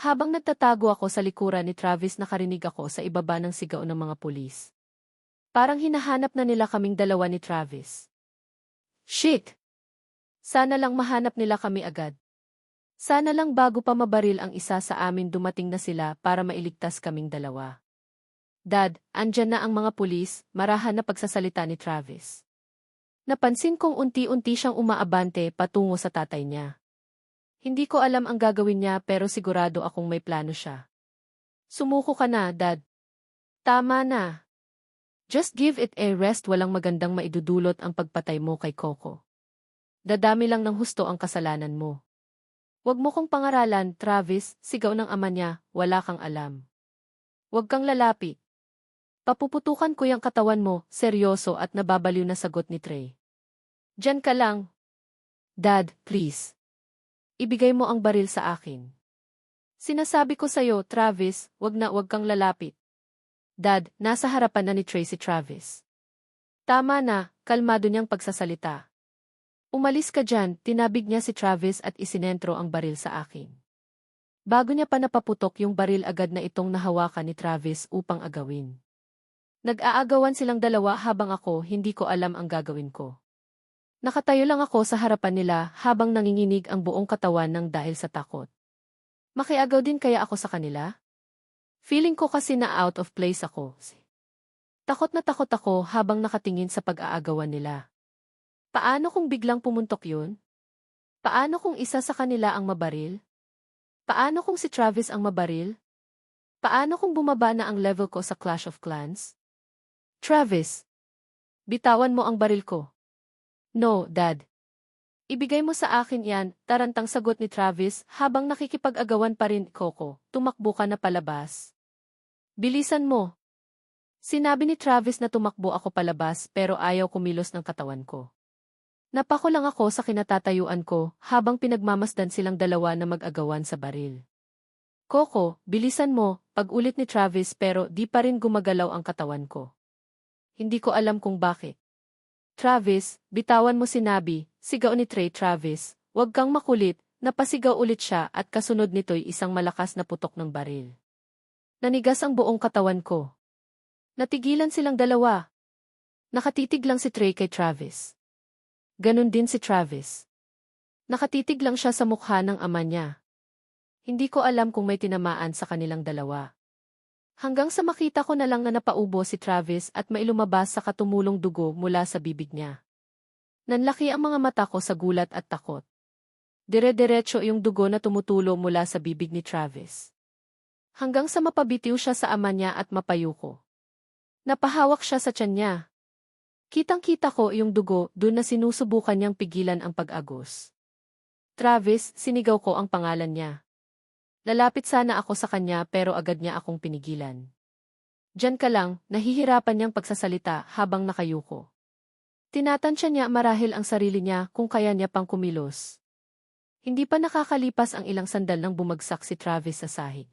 Habang nagtatago ako sa likuran ni Travis, nakarinig ako sa ibaba ng sigaw ng mga pulis. Parang hinahanap na nila kaming dalawa ni Travis. Shit! Sana lang mahanap nila kami agad. Sana lang bago pa mabaril ang isa sa amin dumating na sila para mailigtas kaming dalawa. Dad, andyan na ang mga pulis, marahan na pagsasalita ni Travis. Napansin kong unti-unti siyang umaabante patungo sa tatay niya. Hindi ko alam ang gagawin niya pero sigurado akong may plano siya. Sumuko ka na, Dad. Tama na. Just give it a rest, walang magandang maidudulot ang pagpatay mo kay Coco. Dadami lang ng husto ang kasalanan mo. Huwag mo kong pangaralan, Travis, sigaw ng ama niya, wala kang alam. Huwag kang lalapit. Papuputukan ko yung katawan mo, seryoso at nababaliw na sagot ni Trey. Diyan ka lang. Dad, please. Ibigay mo ang baril sa akin. Sinasabi ko sa'yo, Travis, wag kang lalapit. Dad, nasa harapan na ni Trey si Travis. Tama na, kalmado niyang pagsasalita. Umalis ka dyan, tinabig niya si Travis at isinentro ang baril sa akin. Bago niya pa napaputok yung baril, agad na itong nahawakan ni Travis upang agawin. Nag-aagawan silang dalawa habang ako hindi ko alam ang gagawin ko. Nakatayo lang ako sa harapan nila habang nanginginig ang buong katawan ng dahil sa takot. Makiagaw din kaya ako sa kanila? Feeling ko kasi na out of place ako. Takot na takot ako habang nakatingin sa pag-aagawan nila. Paano kung biglang pumuntok yun? Paano kung isa sa kanila ang mabaril? Paano kung si Travis ang mabaril? Paano kung bumaba na ang level ko sa Clash of Clans? Travis! Bitawan mo ang baril ko. No, Dad. Ibigay mo sa akin yan, tarantang sagot ni Travis habang nakikipag-agawan pa rin. Coco, tumakbo ka na palabas. Bilisan mo. Sinabi ni Travis na tumakbo ako palabas pero ayaw kumilos ng katawan ko. Napako lang ako sa kinatatayuan ko habang pinagmamasdan silang dalawa na mag-agawan sa baril. Coco, bilisan mo, pag-ulit ni Travis pero di pa rin gumagalaw ang katawan ko. Hindi ko alam kung bakit. Travis, bitawan mo sinabi, sigaw ni Trey. Travis, wag kang makulit, napasigaw ulit siya at kasunod nito'y isang malakas na putok ng baril. Nanigas ang buong katawan ko. Natigilan silang dalawa. Nakatitig lang si Trey kay Travis. Ganon din si Travis. Nakatitig lang siya sa mukha ng ama niya. Hindi ko alam kung may tinamaan sa kanilang dalawa. Hanggang sa makita ko na lang na napaubo si Travis at may lumabas sa katumulong dugo mula sa bibig niya. Nanlaki ang mga mata ko sa gulat at takot. Dire-diretso yung dugo na tumutulo mula sa bibig ni Travis. Hanggang sa mapabitiw siya sa ama niya at mapayuko. Napahawak siya sa tiyan niya. Kitang-kita ko yung dugo dun na sinusubukan niyang pigilan ang pag-agos. Travis, sinigaw ko ang pangalan niya. Lalapit sana ako sa kanya pero agad niya akong pinigilan. Diyan ka lang, nahihirapan niyang pagsasalita habang nakayuko. Tinatansya niya marahil ang sarili niya kung kaya niya pang kumilos. Hindi pa nakakalipas ang ilang sandal nang bumagsak si Travis sa sahig.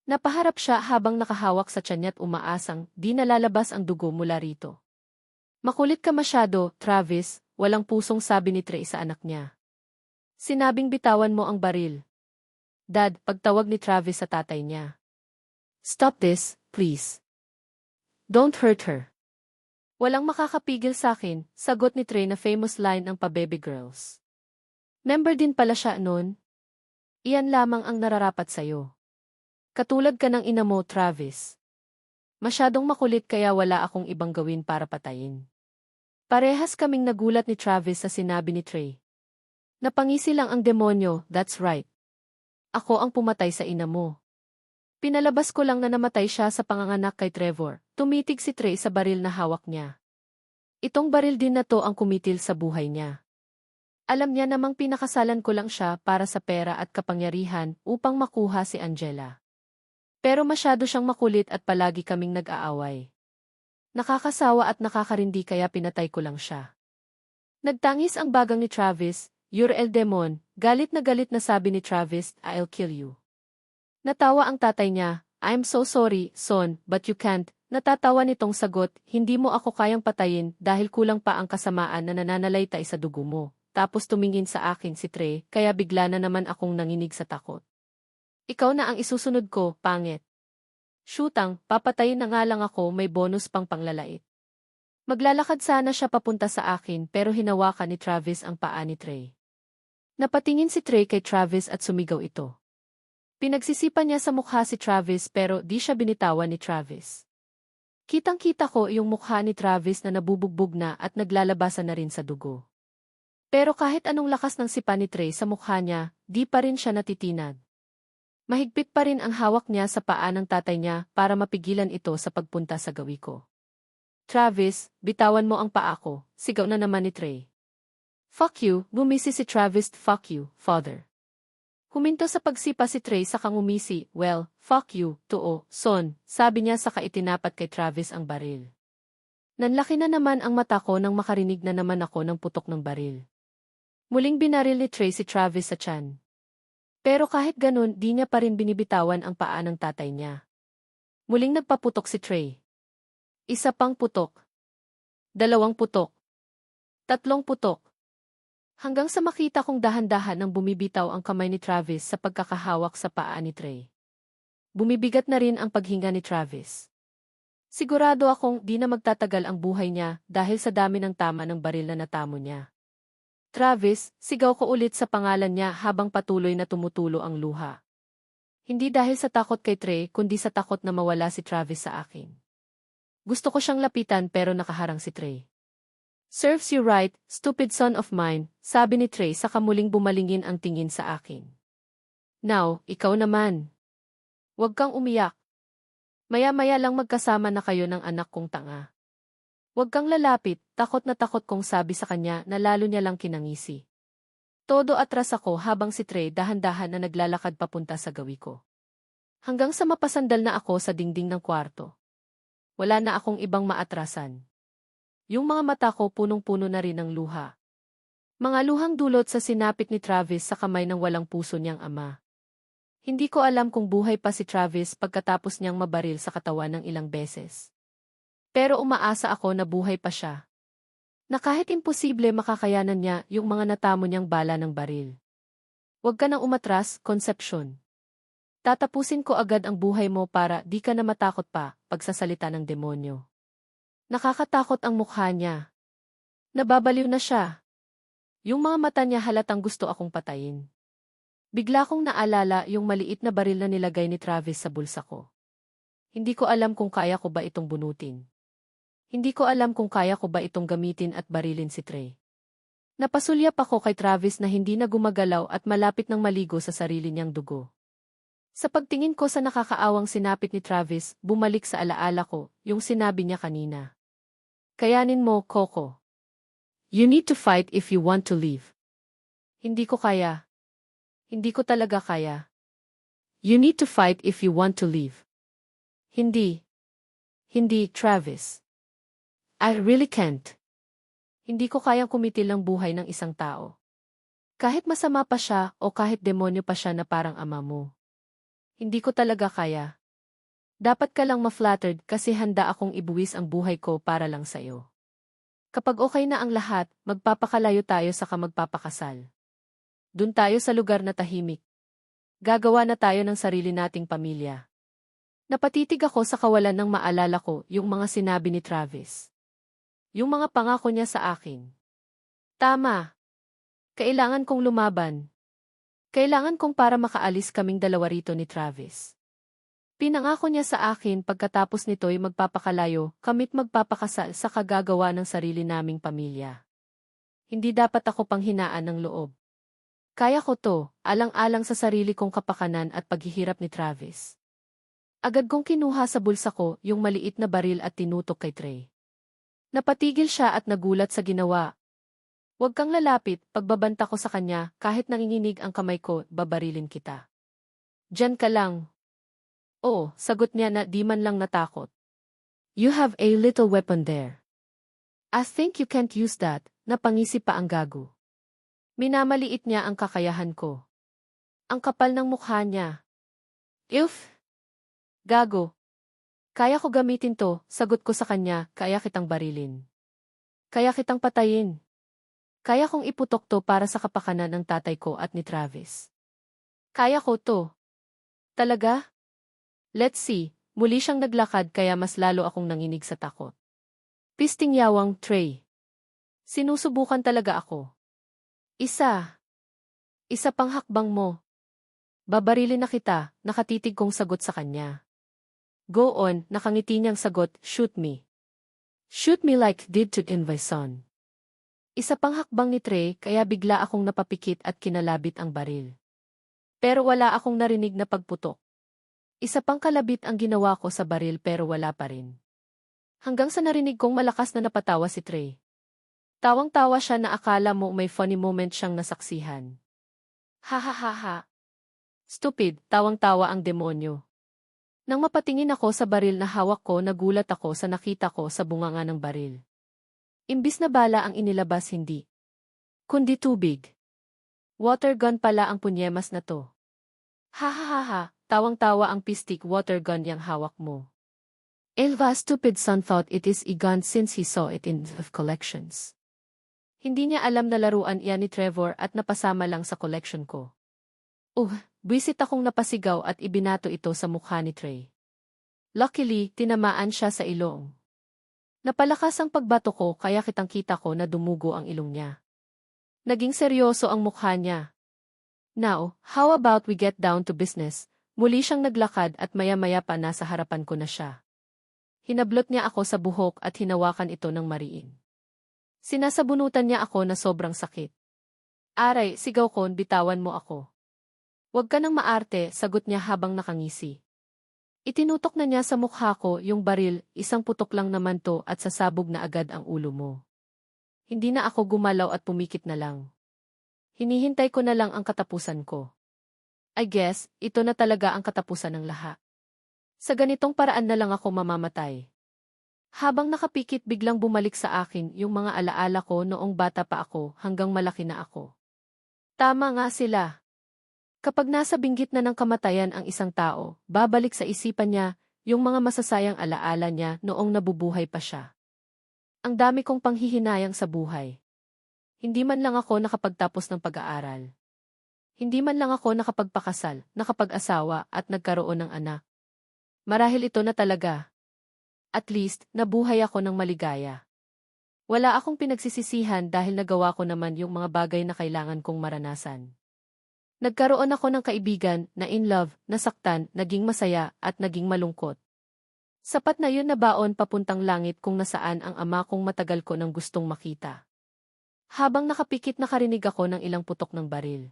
Napaharap siya habang nakahawak sa tiyan niya at umaasang di nalalabas ang dugo mula rito. Makulit ka masyado, Travis, walang pusong sabi ni Trey sa anak niya. Sinabing bitawan mo ang baril. Dad, pagtawag ni Travis sa tatay niya. Stop this, please. Don't hurt her. Walang makakapigil sa akin, sagot ni Trey na famous line ng pa-baby girls. Member din pala siya noon. Iyan lamang ang nararapat sa'yo. Katulad ka ng ina mo, Travis. Masyadong makulit kaya wala akong ibang gawin para patayin. Parehas kaming nagulat ni Travis sa sinabi ni Trey. Napangisi lang ang demonyo, that's right. Ako ang pumatay sa ina mo. Pinalabas ko lang na namatay siya sa panganganak kay Trevor. Tumitig si Trey sa baril na hawak niya. Itong baril din na to ang kumitil sa buhay niya. Alam niya namang pinakasalan ko lang siya para sa pera at kapangyarihan upang makuha si Angela. Pero masyado siyang makulit at palagi kaming nag-aaway. Nakakasawa at nakakarindi kaya pinatay ko lang siya. Nagtangis ang bagang ni Travis, "You're el demon," galit na sabi ni Travis, "I'll kill you." Natawa ang tatay niya, "I'm so sorry, son, but you can't." Natatawa nitong sagot, "Hindi mo ako kayang patayin dahil kulang pa ang kasamaan na nananalaytay sa dugo mo." Tapos tumingin sa akin si Trey, kaya bigla na naman akong nanginig sa takot. Ikaw na ang isusunod ko, pangit. Shootang, papatayin na nga lang ako, may bonus pang panglalait. Maglalakad sana siya papunta sa akin pero hinawakan ni Travis ang paa ni Trey. Napatingin si Trey kay Travis at sumigaw ito. Pinagsisipan niya sa mukha si Travis pero di siya binitawan ni Travis. Kitang-kita ko yung mukha ni Travis na nabubugbog na at naglalabasan na rin sa dugo. Pero kahit anong lakas ng sipa ni Trey sa mukha niya, di pa rin siya natitinag. Mahigpit pa rin ang hawak niya sa paa ng tatay niya para mapigilan ito sa pagpunta sa gawi ko. Travis, bitawan mo ang paa ko, sigaw na naman ni Trey. Fuck you, gumisi si Travis, fuck you, father. Huminto sa pagsipa si Trey sa kangumisi, well, fuck you, too, son, sabi niya sa kaitinapat kay Travis ang baril. Nanlaki na naman ang mata ko nang makarinig na naman ako ng putok ng baril. Muling binaril ni Trey si Travis sa tiyan. Pero kahit ganun, di niya pa rin binibitawan ang paa ng tatay niya. Muling nagpaputok si Trey. Isa pang putok. 2 putok. 3 putok. Hanggang sa makita kong dahan-dahan nang bumibitaw ang kamay ni Travis sa pagkakahawak sa paa ni Trey. Bumibigat na rin ang paghinga ni Travis. Sigurado akong di na magtatagal ang buhay niya dahil sa dami ng tama ng baril na natamo niya. Travis, sigaw ko ulit sa pangalan niya habang patuloy na tumutulo ang luha. Hindi dahil sa takot kay Trey kundi sa takot na mawala si Travis sa akin. Gusto ko siyang lapitan pero nakaharang si Trey. Serves you right, stupid son of mine, sabi ni Trey sa kamuling bumalingin ang tingin sa akin. Now, ikaw naman. Huwag kang umiyak. Maya-maya lang magkasama na kayo ng anak kong tanga. Huwag kang lalapit, takot na takot kong sabi sa kanya na lalo niya lang kinangisi. Todo atras ako habang si Trey dahan-dahan na naglalakad papunta sa gawi ko. Hanggang sa mapasandal na ako sa dingding ng kwarto. Wala na akong ibang maatrasan. Yung mga mata ko punong-puno na rin ng luha. Mga luhang dulot sa sinapit ni Travis sa kamay ng walang puso niyang ama. Hindi ko alam kung buhay pa si Travis pagkatapos niyang mabaril sa katawan ng ilang beses. Pero umaasa ako na buhay pa siya. Na kahit imposible makakayanan niya yung mga natamo niyang bala ng baril. Huwag ka nang umatras, Concepcion. Tatapusin ko agad ang buhay mo para di ka na matakot pa pagsasalita ng demonyo. Nakakatakot ang mukha niya. Nababaliw na siya. Yung mga mata niya halatang gusto akong patayin. Bigla kong naalala yung maliit na baril na nilagay ni Travis sa bulsa ko. Hindi ko alam kung kaya ko ba itong bunutin. Hindi ko alam kung kaya ko ba itong gamitin at barilin si Trey. Napasulyap ako kay Travis na hindi na gumagalaw at malapit ng maligo sa sarili niyang dugo. Sa pagtingin ko sa nakakaawang sinapit ni Travis, bumalik sa alaala ko yung sinabi niya kanina. Kayanin mo, Coco. You need to fight if you want to live. Hindi ko kaya. Hindi ko talaga kaya. You need to fight if you want to live. Hindi. Hindi, Travis. I really can't. Hindi ko kayang kumitil ang buhay ng isang tao. Kahit masama pa siya o kahit demonyo pa siya na parang ama mo. Hindi ko talaga kaya. Dapat ka lang ma-flattered kasi handa akong ibuwis ang buhay ko para lang sa'yo. Kapag okay na ang lahat, magpapakalayo tayo sa magpapakasal. Dun tayo sa lugar na tahimik. Gagawa na tayo ng sarili nating pamilya. Napatitig ako sa kawalan ng maalala ko yung mga sinabi ni Travis. Yung mga pangako niya sa akin. Tama. Kailangan kong lumaban. Kailangan kong para makaalis kaming dalawa rito ni Travis. Pinangako niya sa akin pagkatapos nito'y magpapakalayo, kamit magpapakasal sa kagagawa ng sarili naming pamilya. Hindi dapat ako panghinaan ng loob. Kaya ko to, alang-alang sa sarili kong kapakanan at paghihirap ni Travis. Agad kong kinuha sa bulsa ko yung maliit na baril at tinutok kay Trey. Napatigil siya at nagulat sa ginawa. Huwag kang lalapit, pagbabanta ko sa kanya, kahit nanginginig ang kamay ko, babarilin kita. Diyan ka lang. Oo, sagot niya na di man lang natakot. You have a little weapon there. I think you can't use that, napangisip pa ang gago. Minamaliit niya ang kakayahan ko. Ang kapal ng mukha niya. If! Gago. Kaya ko gamitin to, sagot ko sa kanya, kaya kitang barilin. Kaya kitang patayin. Kaya kong iputok to para sa kapakanan ng tatay ko at ni Travis. Kaya ko to. Talaga? Let's see, muli siyang naglakad kaya mas lalo akong nanginig sa takot. Pisting yawang, Trey. Sinusubukan talaga ako. Isa pang hakbang mo. Babarilin na kita, nakatitig kong sagot sa kanya. Go on, nakangiti niyang sagot, shoot me. Shoot me like did to Invason. Isa pang hakbang ni Trey kaya bigla akong napapikit at kinalabit ang baril. Pero wala akong narinig na pagputok. Isa pang kalabit ang ginawa ko sa baril pero wala pa rin. Hanggang sa narinig kong malakas na napatawa si Trey. Tawang-tawa siya na akala mo may funny moment siyang nasaksihan. Ha ha ha ha. Stupid, tawang-tawa ang demonyo. Nang mapatingin ako sa baril na hawak ko, nagulat ako sa nakita ko sa bunganga ng baril. Imbis na bala ang inilabas, hindi. Kundi tubig. Water gun pala ang punyemas na to. Ha ha ha ha. Tawang-tawa ang pistik, water gun yang hawak mo. Elva stupid son thought it is a gun since he saw it in the collections. Hindi niya alam na laruan iyan ni Trevor at napasama lang sa collection ko. Buwisit akong napasigaw at ibinato ito sa mukha ni Trey. Luckily, tinamaan siya sa ilong. Napalakas ang pagbato ko kaya kitang-kita ko na dumugo ang ilong niya. Naging seryoso ang mukha niya. Now, how about we get down to business? Muli siyang naglakad at maya-maya pa nasa harapan ko na siya. Hinablot niya ako sa buhok at hinawakan ito ng mariin. Sinasabunutan niya ako na sobrang sakit. Aray, sigaw ko, bitawan mo ako. Huwag ka nang maarte, sagot niya habang nakangisi. Itinutok na niya sa mukha ko yung baril, isang putok lang naman to at sasabog na agad ang ulo mo. Hindi na ako gumalaw at pumikit na lang. Hinihintay ko na lang ang katapusan ko. I guess, ito na talaga ang katapusan ng lahat. Sa ganitong paraan na lang ako mamamatay. Habang nakapikit biglang bumalik sa akin yung mga alaala ko noong bata pa ako hanggang malaki na ako. Tama nga sila. Kapag nasa binggit na ng kamatayan ang isang tao, babalik sa isipan niya yung mga masasayang alaala niya noong nabubuhay pa siya. Ang dami kong panghihinayang sa buhay. Hindi man lang ako nakapagtapos ng pag-aaral. Hindi man lang ako nakapagpakasal, nakapag-asawa at nagkaroon ng anak. Marahil ito na talaga. At least, nabuhay ako ng maligaya. Wala akong pinagsisisihan dahil nagawa ko naman yung mga bagay na kailangan kong maranasan. Nagkaroon ako ng kaibigan na in love, nasaktan, naging masaya at naging malungkot. Sapat na yun na baon papuntang langit kung nasaan ang ama kong matagal ko nang gustong makita. Habang nakapikit nakarinig ako ng ilang putok ng baril.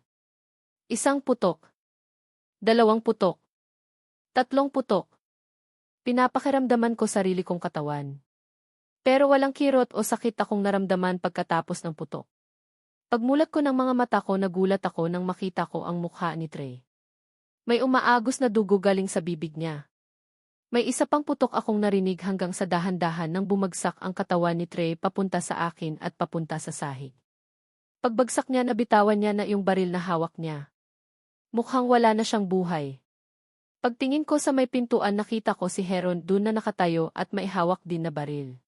Isang putok. 2 putok. 3 putok. Pinapakiramdaman ko sarili kong katawan. Pero walang kirot o sakit akong naramdaman pagkatapos ng putok. Pagmulat ko ng mga mata ko, nagulat ako nang makita ko ang mukha ni Trey. May umaagos na dugo galing sa bibig niya. May isa pang putok akong narinig hanggang sa dahan-dahan nang bumagsak ang katawan ni Trey papunta sa akin at papunta sa sahig. Pagbagsak niya, nabitawan niya na yung baril na hawak niya. Mukhang wala na siyang buhay. Pagtingin ko sa may pintuan, nakita ko si Heron dun na nakatayo at may hawak din na baril.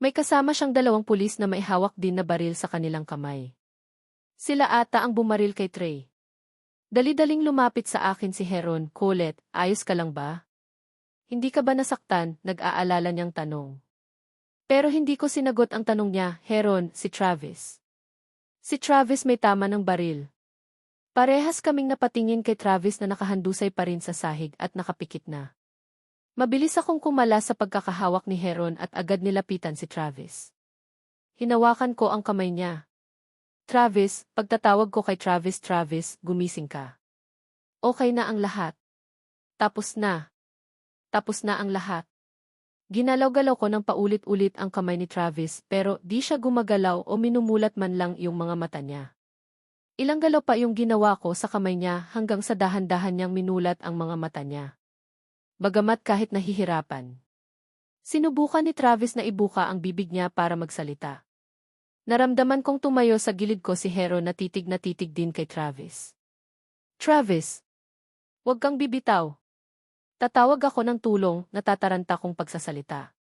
May kasama siyang 2 pulis na may hawak din na baril sa kanilang kamay. Sila ata ang bumaril kay Trey. Dali-daling lumapit sa akin si Heron. Colette, ayos ka lang ba? Hindi ka ba nasaktan? Nag-aalala niyang tanong. Pero hindi ko sinagot ang tanong niya. Heron, si Travis. Si Travis may tama ng baril. Parehas kaming napatingin kay Travis na nakahandusay pa rin sa sahig at nakapikit na. Mabilis akong kumala sa pagkakahawak ni Heron at agad nilapitan si Travis. Hinawakan ko ang kamay niya. Travis, pagtatawag ko kay Travis, Travis, gumising ka. Okay na ang lahat. Tapos na. Tapos na ang lahat. Ginalaw-galaw ko ng paulit-ulit ang kamay ni Travis pero di siya gumagalaw o minumulat man lang yung mga mata niya. Ilang galaw pa yung ginawa ko sa kamay niya hanggang sa dahan-dahan niyang minulat ang mga mata niya. Bagamat kahit nahihirapan. Sinubukan ni Travis na ibuka ang bibig niya para magsalita. Naramdaman kong tumayo sa gilid ko si Heron na titig din kay Travis. Travis! Huwag kang bibitaw. Tatawag ako ng tulong, natataranta kong pagsasalita.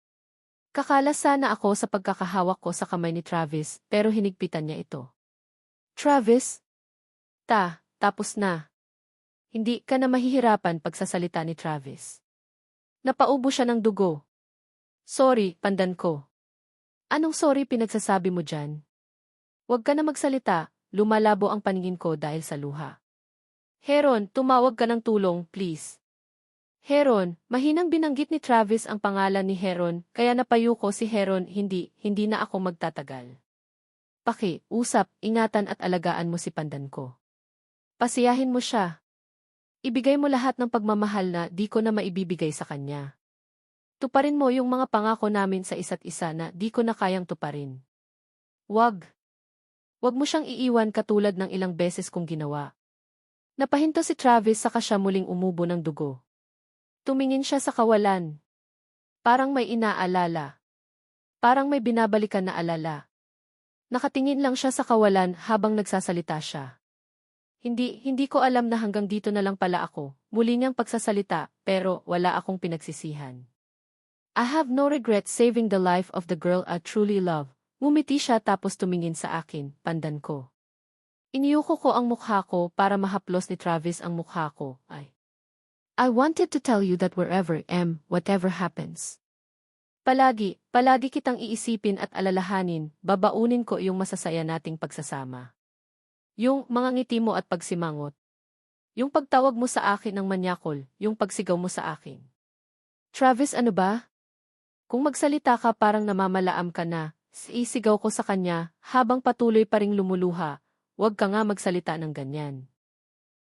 Kakalas sana ako sa pagkakahawak ko sa kamay ni Travis pero hinigpitan niya ito. Travis? Tapos na. Hindi ka na mahihirapan pagsasalita ni Travis. Napaubo siya ng dugo. Sorry, pandan ko. Anong sorry pinagsasabi mo dyan? Huwag ka na magsalita, lumalabo ang paningin ko dahil sa luha. Heron, tumawag ka ng tulong, please. Heron, mahinang binanggit ni Travis ang pangalan ni Heron, kaya napayo ko si Heron, hindi na ako magtatagal. Usap, ingatan at alagaan mo si pandan ko. Pasiyahin mo siya. Ibigay mo lahat ng pagmamahal na di ko na maibibigay sa kanya. Tuparin mo yung mga pangako namin sa isa't isa na di ko na kayang tuparin. Wag mo siyang iiwan katulad ng ilang beses kong ginawa. Napahinto si Travis saka siya muling umubo ng dugo. Tumingin siya sa kawalan. Parang may inaalala. Parang may binabalikan na alala. Nakatingin lang siya sa kawalan habang nagsasalita siya. Hindi ko alam na hanggang dito na lang pala ako, muli niyang pagsasalita, pero wala akong pinagsisihan. I have no regret saving the life of the girl I truly love. Ngumiti siya tapos tumingin sa akin, pandan ko. Iniyuko ko ang mukha ko para mahaplos ni Travis ang mukha ko, I wanted to tell you that wherever I am, whatever happens. Palagi kitang iisipin at alalahanin, babaunin ko yung masasaya nating pagsasama. Yung mga ngiti mo at pagsimangot. Yung pagtawag mo sa akin ng manyakol, yung pagsigaw mo sa akin. Travis, ano ba? Kung magsalita ka parang namamalaam ka na, isigaw ko sa kanya, habang patuloy pa ring lumuluha, huwag ka nga magsalita ng ganyan.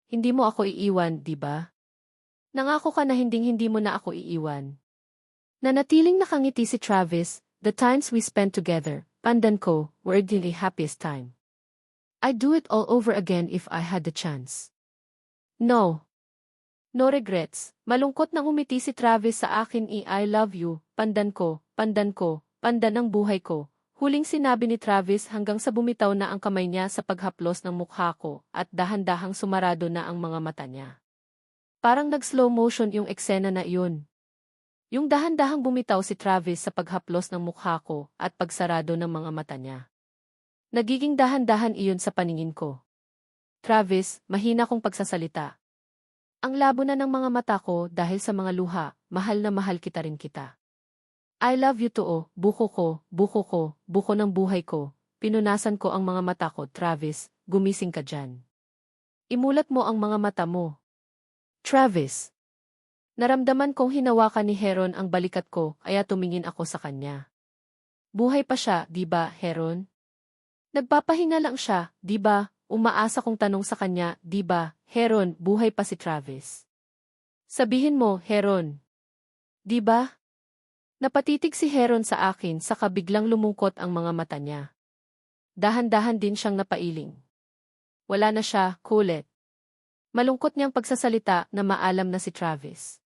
Hindi mo ako iiwan, di ba? Nangako ka na hindi mo na ako iiwan. Nanatiling nakangiti si Travis, the times we spent together, pandan ko, were the happiest time. I'd do it all over again if I had the chance. No. No regrets. Malungkot na umiti si Travis sa akin I love you, pandan ko, pandan ng buhay ko. Huling sinabi ni Travis hanggang sa bumitaw na ang kamay niya sa paghaplos ng mukha ko at dahan-dahang sumarado na ang mga mata niya. Parang nag-slow motion yung eksena na iyon. Yung dahan-dahang bumitaw si Travis sa paghaplos ng mukha ko at pagsarado ng mga mata niya. Nagiging dahan-dahan iyon sa paningin ko. Travis, mahina kong pagsasalita. Ang labo na ng mga mata ko dahil sa mga luha, mahal na mahal kita rin kita. I love you too, buko ng buhay ko. Pinunasan ko ang mga mata ko, Travis, gumising ka dyan. Imulat mo ang mga mata mo. Travis. Naramdaman kong hinawakan ni Heron ang balikat ko kaya tumingin ako sa kanya. Buhay pa siya, di ba, Heron? Nagpapahinga lang siya, di ba? Umaasa kong tanong sa kanya, di ba, Heron, buhay pa si Travis. Sabihin mo, Heron. Di ba? Napatitig si Heron sa akin saka biglang lumungkot ang mga mata niya. Dahan-dahan din siyang napailing. Wala na siya, Colette. Malungkot niyang pagsasalita na maalam na si Travis.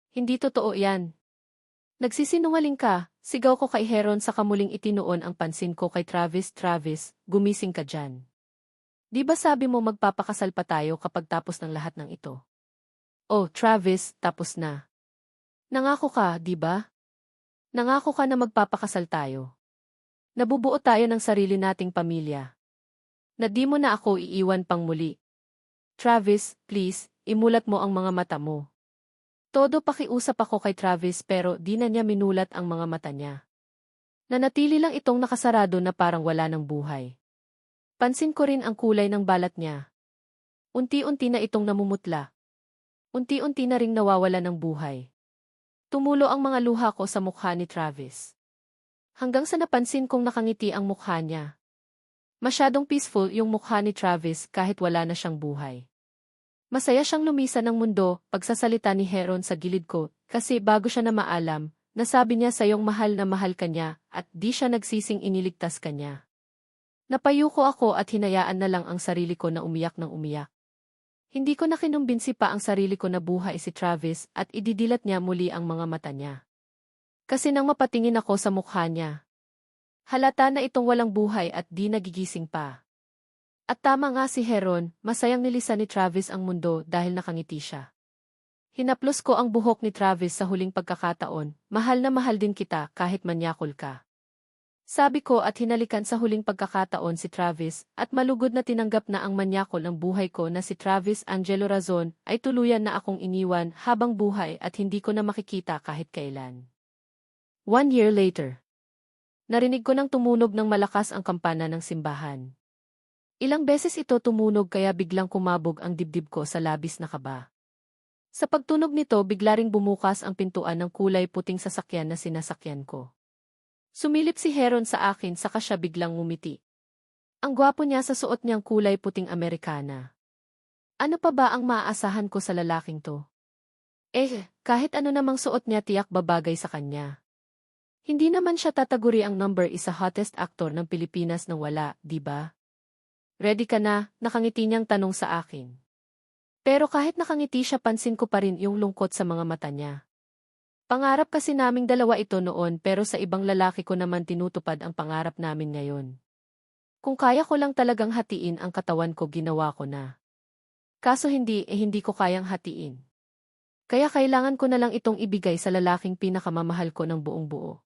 Hindi totoo yan. Nagsisinungaling ka, sigaw ko kay Heron sa kamuling itinuon ang pansin ko kay Travis. Travis, gumising ka dyan. Di ba sabi mo magpapakasal pa tayo kapag tapos ng lahat ng ito? Oh, Travis, tapos na. Nangako ka, di ba? Nangako ka na magpapakasal tayo. Nabubuo tayo ng sarili nating pamilya. Na di mo na ako iiwan pang muli. Travis, please, imulat mo ang mga mata mo. Todo pakiusap ako kay Travis pero di na niya minulat ang mga mata niya. Nanatili lang itong nakasarado na parang wala ng buhay. Pansin ko rin ang kulay ng balat niya. Unti-unti na itong namumutla. Unti-unti na ring nawawala ng buhay. Tumulo ang mga luha ko sa mukha ni Travis. Hanggang sa napansin kong nakangiti ang mukha niya. Masyadong peaceful yung mukha ni Travis kahit wala na siyang buhay. Masaya siyang lumisan ng mundo, pagsasalita ni Heron sa gilid ko, kasi bago siya na maalam, nasabi niya sa iyong mahal na mahal ka niya, at di siya nagsising iniligtas ka niya. Napayuko ako at hinayaan na lang ang sarili ko na umiyak ng umiyak. Hindi ko na kinumbinsi pa ang sarili ko na buhay si Travis at ididilat niya muli ang mga mata niya. Kasi nang mapatingin ako sa mukha niya, halata na itong walang buhay at di nagigising pa. At tama nga si Heron, masayang nilisan ni Travis ang mundo dahil nakangiti siya. Hinaplos ko ang buhok ni Travis sa huling pagkakataon, mahal na mahal din kita kahit manyakol ka. Sabi ko at hinalikan sa huling pagkakataon si Travis at malugod na tinanggap na ang manyakol ng buhay ko na si Travis Angelo Razon ay tuluyan na akong iniwan habang buhay at hindi ko na makikita kahit kailan. 1 year later. Narinig ko nang tumunog ng malakas ang kampana ng simbahan. Ilang beses ito tumunog kaya biglang kumabog ang dibdib ko sa labis na kaba. Sa pagtunog nito bigla ring bumukas ang pintuan ng kulay puting sasakyan na sinasakyan ko. Sumilip si Heron sa akin saka siya biglang ngumiti. Ang gwapo niya sa suot niyang kulay puting Amerikana. Ano pa ba ang maaasahan ko sa lalaking to? Kahit ano namang suot niya tiyak babagay sa kanya. Hindi naman siya tataguri ang number isa hottest actor ng Pilipinas nang wala, di ba? Ready ka na? Nakangiti niyang tanong sa akin. Pero kahit nakangiti siya pansin ko pa rin yung lungkot sa mga mata niya. Pangarap kasi naming dalawa ito noon pero sa ibang lalaki ko naman tinutupad ang pangarap namin ngayon. Kung kaya ko lang talagang hatiin ang katawan ko ginawa ko na. Kaso hindi ko kayang hatiin. Kaya kailangan ko na lang itong ibigay sa lalaking pinakamamahal ko ng buong buo.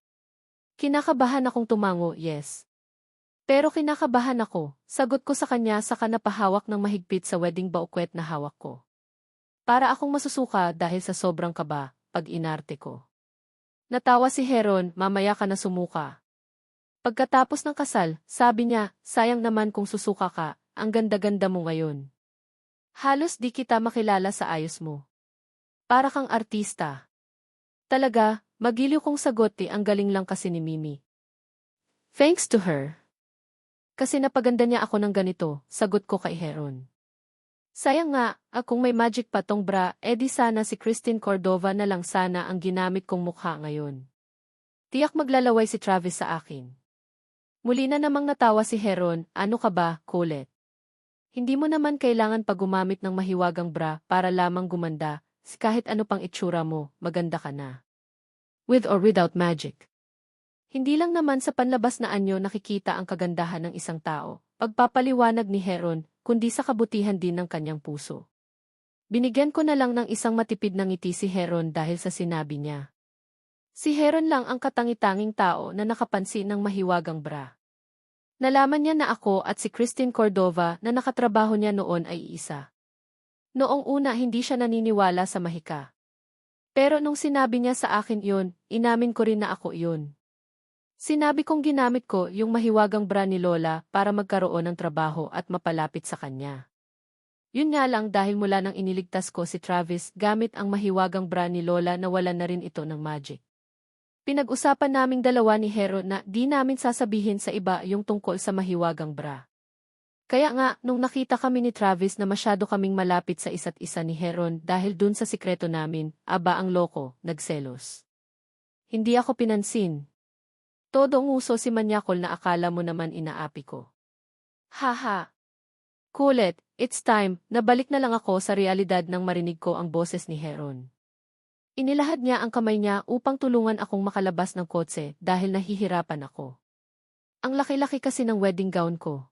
Kinakabahan akong tumango, yes. Pero kinakabahan ako, sagot ko sa kanya saka napahawak ng mahigpit sa wedding baukwet na hawak ko. Para akong masusuka dahil sa sobrang kaba. Pag inarte ko. Natawa si Heron, mamaya ka na sumuka. Pagkatapos ng kasal, sabi niya, sayang naman kung susuka ka, ang ganda-ganda mo ngayon. Halos di kita makilala sa ayos mo. Para kang artista. Talaga, magiliw kong sagot ang galing lang kasi ni Mimi. Thanks to her. Kasi napaganda niya ako ng ganito, sagot ko kay Heron. Sayang nga, kung may magic pa tong bra, di sana si Christine Cordova na lang sana ang ginamit kong mukha ngayon. Tiyak maglalaway si Travis sa akin. Muli na namang natawa si Heron, ano ka ba, Colette? Hindi mo naman kailangan pa gumamit ng mahiwagang bra para lamang gumanda, kahit ano pang itsura mo, maganda ka na. With or without magic. Hindi lang naman sa panlabas na anyo nakikita ang kagandahan ng isang tao, pagpapaliwanag ni Heron, kundi sa kabutihan din ng kanyang puso. Binigyan ko na lang ng isang matipid na ngiti si Heron dahil sa sinabi niya. Si Heron lang ang katangi-tanging tao na nakapansin ng mahiwagang bra. Nalaman niya na ako at si Christine Cordova na nakatrabaho niya noon ay isa. Noong una hindi siya naniniwala sa mahika. Pero nung sinabi niya sa akin yun, inamin ko rin na ako yun. Sinabi kong ginamit ko yung mahiwagang bra ni Lola para magkaroon ng trabaho at mapalapit sa kanya. Yun nga lang dahil mula nang iniligtas ko si Travis gamit ang mahiwagang bra ni Lola na wala na rin ito ng magic. Pinag-usapan naming dalawa ni Heron na di namin sasabihin sa iba yung tungkol sa mahiwagang bra. Kaya nga, nung nakita kami ni Travis na masyado kaming malapit sa isa't isa ni Heron dahil dun sa sikreto namin, aba ang loko, nagselos. Hindi ako pinansin. Todo nguso si Manyakol na akala mo naman inaapi ko. Haha. Colette, it's time, nabalik na lang ako sa realidad nang marinig ko ang boses ni Heron. Inilahad niya ang kamay niya upang tulungan akong makalabas ng kotse dahil nahihirapan ako. Ang laki-laki kasi ng wedding gown ko.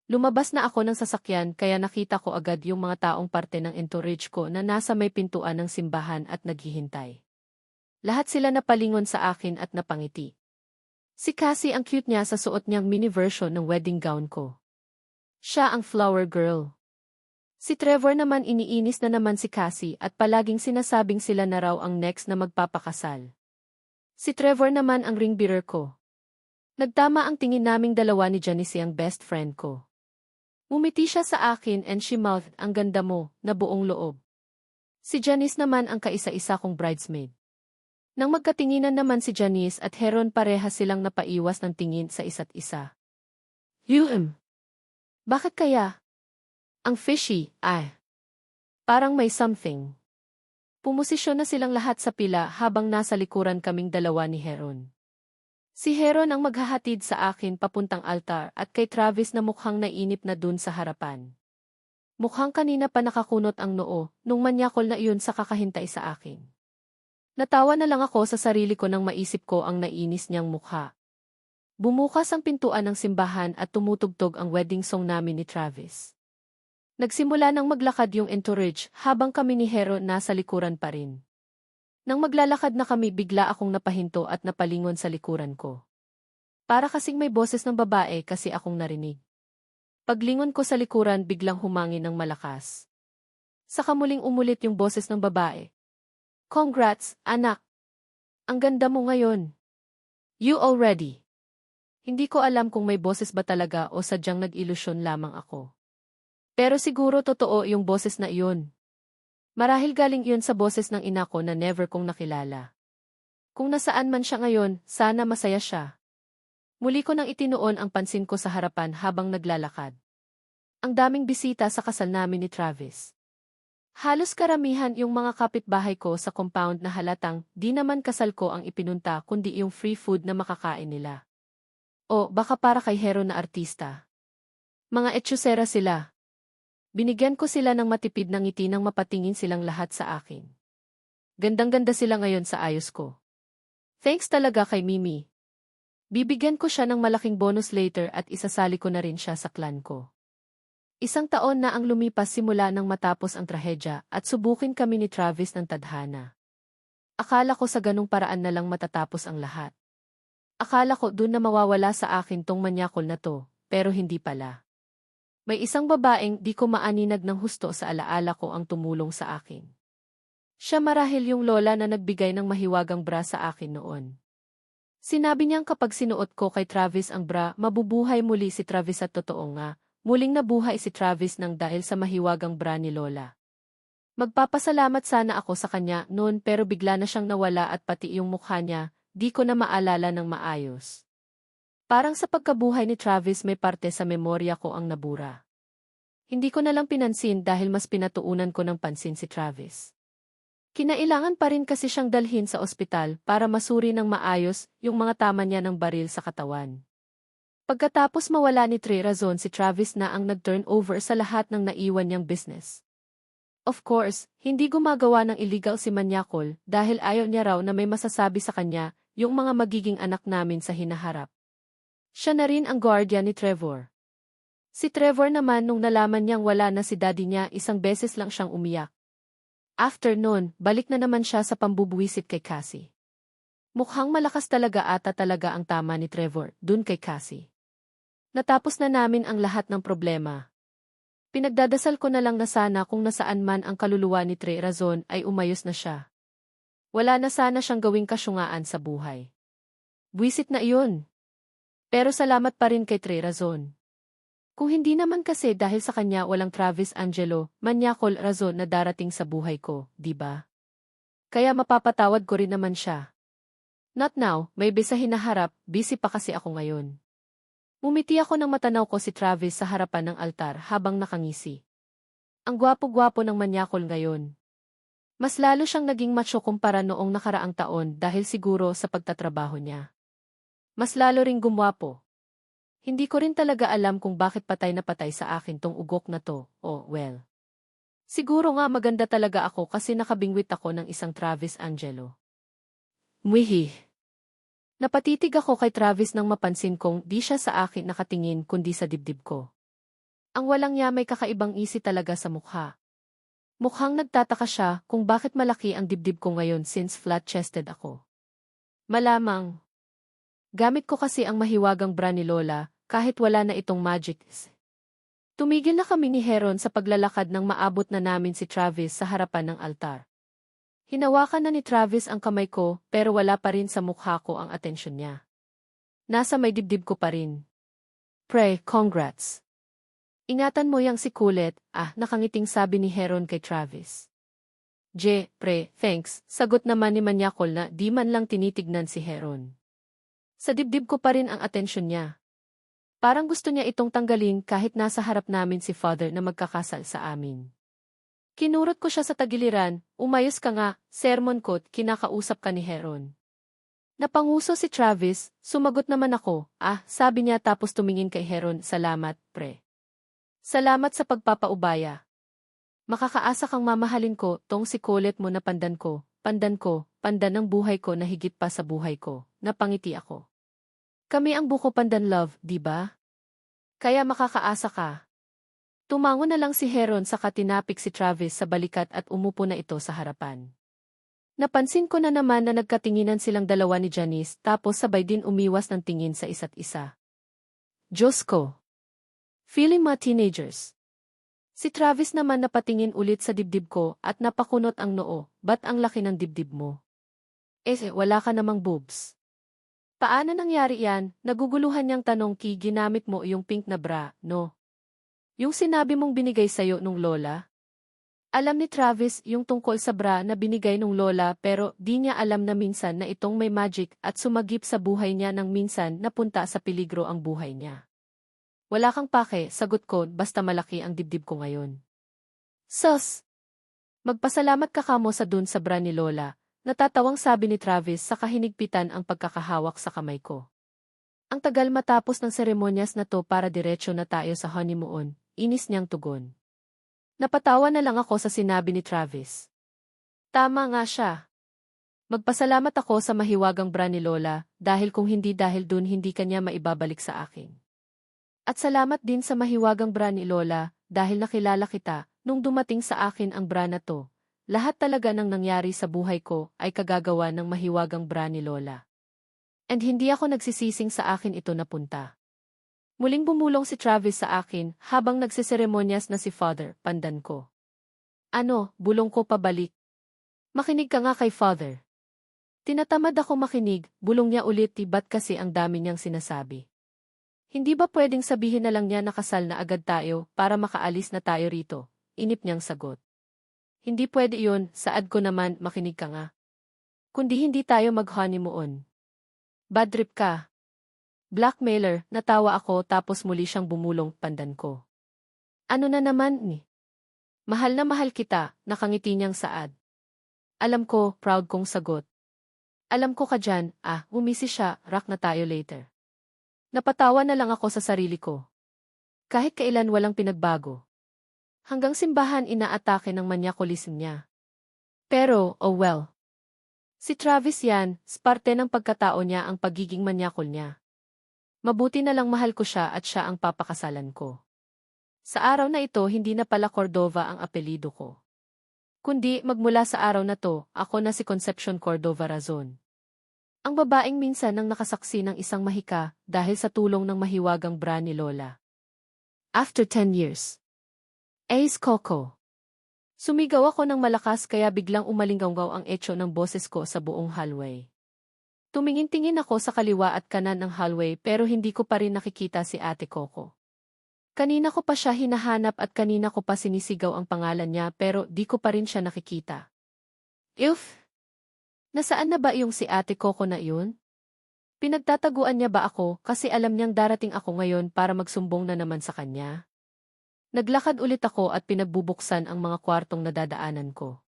Lumabas na ako ng sasakyan kaya nakita ko agad yung mga taong parte ng entourage ko na nasa may pintuan ng simbahan at naghihintay. Lahat sila napalingon sa akin at napangiti. Si Cassie ang cute niya sa suot niyang mini version ng wedding gown ko. Siya ang flower girl. Si Trevor naman iniinis na naman si Cassie at palaging sinasabing sila na raw ang next na magpapakasal. Si Trevor naman ang ring bearer ko. Nagtama ang tingin naming dalawa ni Janice ang best friend ko. Umiti siya sa akin and she mouthed, "Ang ganda mo," na buong loob. Si Janice naman ang kaisa-isa kong bridesmaid. Nang magkatinginan naman si Janice at Heron pareha silang napaiwas ng tingin sa isa't isa. Bakit kaya? Ang fishy, parang may something. Pumosisyon na silang lahat sa pila habang nasa likuran kaming dalawa ni Heron. Si Heron ang maghahatid sa akin papuntang altar at kay Travis na mukhang nainip na dun sa harapan. Mukhang kanina pa nakakunot ang noo nung manyakol na iyon sa kakahintay sa akin. Natawa na lang ako sa sarili ko nang maisip ko ang nainis niyang mukha. Bumukas ang pintuan ng simbahan at tumutugtog ang wedding song namin ni Travis. Nagsimula nang maglakad yung entourage habang kami ni Heron nasa likuran pa rin. Nang maglalakad na kami bigla akong napahinto at napalingon sa likuran ko. Para kasing may boses ng babae kasi akong narinig. Paglingon ko sa likuran biglang humangin ng malakas. Saka muling umulit yung boses ng babae. "Congrats, anak! Ang ganda mo ngayon. You already." Hindi ko alam kung may boses ba talaga o sadyang nag-ilusyon lamang ako. Pero siguro totoo yung boses na iyon. Marahil galing iyon sa boses ng ina ko na never kong nakilala. Kung nasaan man siya ngayon, sana masaya siya. Muli ko nang itinuon ang pansin ko sa harapan habang naglalakad. Ang daming bisita sa kasal namin ni Travis. Halos karamihan yung mga kapitbahay ko sa compound na halatang di naman kasal ko ang ipinunta kundi yung free food na makakain nila. O baka para kay Heron na artista. Mga etsyosera sila. Binigyan ko sila ng matipid na ngiti nang mapatingin silang lahat sa akin. Gandang-ganda sila ngayon sa ayos ko. Thanks talaga kay Mimi. Bibigyan ko siya ng malaking bonus later at isasali ko na rin siya sa clan ko. 1 taon na ang lumipas simula nang matapos ang trahedya at subukin kami ni Travis ng tadhana. Akala ko sa ganung paraan na lang matatapos ang lahat. Akala ko dun na mawawala sa akin tong manyakol na to, pero hindi pala. May isang babaeng di ko maaninag ng husto sa alaala ko ang tumulong sa akin. Siya marahil yung lola na nagbigay ng mahiwagang bra sa akin noon. Sinabi niyang kapag sinuot ko kay Travis ang bra, mabubuhay muli si Travis at totoo nga, muling nabuhay si Travis nang dahil sa mahiwagang bra ni lola. Magpapasalamat sana ako sa kanya noon pero bigla na siyang nawala at pati yung mukha niya, di ko na maalala ng maayos. Parang sa pagkabuhay ni Travis may parte sa memorya ko ang nabura. Hindi ko na lang pinansin dahil mas pinatuunan ko ng pansin si Travis. Kinailangan pa rin kasi siyang dalhin sa ospital para masuri ng maayos yung mga tama niya ng baril sa katawan. Pagkatapos mawala ni Razon si Travis na ang nag-turn over sa lahat ng naiwan niyang business. Of course, hindi gumagawa ng illegal si Manyakol dahil ayaw niya raw na may masasabi sa kanya yung mga magiging anak namin sa hinaharap. Siya na rin ang guardian ni Trevor. Si Trevor naman nung nalaman niyang wala na si daddy niya 1 beses lang siyang umiyak. After nun, balik na naman siya sa pambubuwisit kay Cassie. Mukhang malakas talaga ang tama ni Trevor dun kay Cassie. Natapos na namin ang lahat ng problema. Pinagdadasal ko na lang na sana kung nasaan man ang kaluluwa ni Razon ay umayos na siya. Wala na sana siyang gawing kasyungaan sa buhay. Buwisit na iyon. Pero salamat pa rin kay Razon. Kung hindi naman kasi dahil sa kanya walang Travis Angelo, Manyakol Razon na darating sa buhay ko, di ba? Kaya mapapatawad ko rin naman siya. Not now, may bisa hinaharap, busy pa kasi ako ngayon. Umiti ako nang matanaw ko si Travis sa harapan ng altar habang nakangisi. Ang gwapo-gwapo ng Manyakol ngayon. Mas lalo siyang naging macho kumpara noong nakaraang taon dahil siguro sa pagtatrabaho niya. Mas lalo ring gumwapo. Hindi ko rin talaga alam kung bakit patay na patay sa akin tong ugok na to, well. Siguro nga maganda talaga ako kasi nakabingwit ako ng isang Travis Angelo. Mwihi. Napatitig ako kay Travis nang mapansin kong di siya sa akin nakatingin kundi sa dibdib ko. Ang walang niya may kakaibang isi talaga sa mukha. Mukhang nagtataka siya kung bakit malaki ang dibdib ko ngayon since flat-chested ako. Malamang. Gamit ko kasi ang mahiwagang bra ni Lola kahit wala na itong magic. Tumigil na kami ni Heron sa paglalakad nang maabot na namin si Travis sa harapan ng altar. Hinawakan na ni Travis ang kamay ko pero wala pa rin sa mukha ko ang atensyon niya. Nasa may dibdib ko pa rin. Pre, congrats. Ingatan mo yang si Kulit, nakangiting sabi ni Heron kay Travis. Pre, thanks, sagot naman ni Manyakol na di man lang tinitignan si Heron. Sa dibdib ko pa rin ang atensyon niya. Parang gusto niya itong tanggalin kahit nasa harap namin si Father na magkakasal sa amin. Kinurot ko siya sa tagiliran, umayos ka nga, sermon ko't kinakausap ka ni Heron. Napanguso si Travis, sumagot naman ako, sabi niya tapos tumingin kay Heron, salamat, pre. Salamat sa pagpapaubaya. Makakaasa kang mamahalin ko, tong si Kulit mo na pandan ko, pandan ng buhay ko na higit pa sa buhay ko, napangiti ako. Kami ang buko pandan love, di ba? Kaya makakaasa ka. Tumango na lang si Heron sa katinapik si Travis sa balikat at umupo na ito sa harapan. Napansin ko na naman na nagkatinginan silang dalawa ni Janice tapos sabay din umiwas ng tingin sa isa't isa. Diyos ko! Feeling mga teenagers. Si Travis naman napatingin ulit sa dibdib ko at napakunot ang noo, ba't ang laki ng dibdib mo? Wala ka namang boobs. Paano nangyari yan? Naguguluhan niyang tanong ginamit mo yung pink na bra, no? Yung sinabi mong binigay sa'yo nung lola? Alam ni Travis yung tungkol sa bra na binigay nung lola pero di niya alam na minsan na itong may magic at sumagip sa buhay niya nang minsan napunta sa peligro ang buhay niya. Wala kang pake, sagot ko basta malaki ang dibdib ko ngayon. Sus! Magpasalamat ka kamo sa dun sa bra ni lola, natatawang sabi ni Travis sa kahinigpitan ang pagkakahawak sa kamay ko. Ang tagal matapos ng seremonyas na to para diretso na tayo sa honeymoon, inis niyang tugon. Napatawa na lang ako sa sinabi ni Travis. Tama nga siya. Magpasalamat ako sa mahiwagang bra ni Lola dahil kung hindi dahil dun hindi kanya maibabalik sa akin. At salamat din sa mahiwagang bra ni Lola dahil nakilala kita nung dumating sa akin ang bra na to. Lahat talaga ng nangyari sa buhay ko ay kagagawa ng mahiwagang bra ni Lola. And hindi ako nagsisising sa akin ito napunta. Muling bumulong si Travis sa akin habang nagseseremonyas na si Father, pandan ko. Ano, bulong ko pabalik. Makinig ka nga kay Father. Tinatamad ako makinig, bulong niya ulit ba't kasi ang dami niyang sinasabi. Hindi ba pwedeng sabihin na lang niya nakasal na agad tayo para makaalis na tayo rito? Inip niyang sagot. Hindi pwede yun, saad ko naman, makinig ka nga. Kundi hindi tayo mag-honeymoon. Bad trip ka. Blackmailer, natawa ako tapos muli siyang bumulong, pandan ko. Ano na naman ni? Mahal na mahal kita, nakangiti niyang saad. Alam ko, proud kong sagot. Alam ko ka dyan, umisi siya, rock na tayo later. Napatawa na lang ako sa sarili ko. Kahit kailan walang pinagbago. Hanggang simbahan inaatake ng manyakulism niya. Pero, oh well. Si Travis yan, parte ng pagkatao niya ang pagiging manyakol niya. Mabuti na lang mahal ko siya at siya ang papakasalan ko. Sa araw na ito hindi na pala Cordova ang apelido ko. Kundi magmula sa araw na to, ako na si Concepcion Cordova Razon. Ang babaeng minsan nang nakasaksi ng isang mahika dahil sa tulong ng mahiwagang bra ni Lola. After 10 years. Ace Coco. Sumigaw ako ng malakas kaya biglang umalinggaw ang etyo ng boses ko sa buong hallway. Tumingin-tingin ako sa kaliwa at kanan ng hallway pero hindi ko pa rin nakikita si Ate Coco. Kanina ko pa siya hinahanap at kanina ko pa sinisigaw ang pangalan niya pero di ko pa rin siya nakikita. If! Nasaan na ba yung si Ate Coco na yun? Pinagtataguan niya ba ako kasi alam niyang darating ako ngayon para magsumbong na naman sa kanya? Naglakad ulit ako at pinagbubuksan ang mga kwartong nadadaanan ko.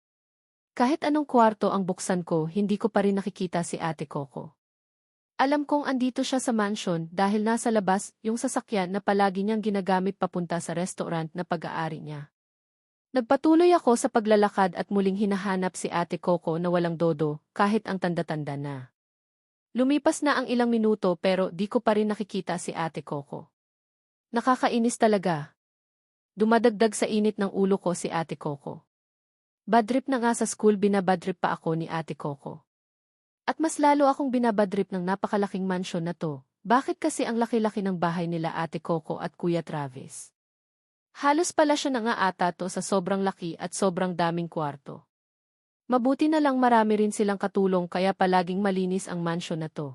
Kahit anong kwarto ang buksan ko, hindi ko pa rin nakikita si Ate Coco. Alam kong andito siya sa mansion dahil nasa labas yung sasakyan na palagi niyang ginagamit papunta sa restaurant na pag-aari niya. Nagpatuloy ako sa paglalakad at muling hinahanap si Ate Coco na walang dodo kahit ang tanda-tanda na. Lumipas na ang ilang minuto pero di ko pa rin nakikita si Ate Coco. Nakakainis talaga. Dumadagdag sa init ng ulo ko si Ate Coco. Badtrip na nga sa school, binabadtrip pa ako ni Ate Coco. At mas lalo akong binabadtrip ng napakalaking mansyon na to. Bakit kasi ang laki-laki ng bahay nila Ate Coco at Kuya Travis? Halos pala siya na nga ata to sa sobrang laki at sobrang daming kwarto. Mabuti na lang marami rin silang katulong kaya palaging malinis ang mansyon na to.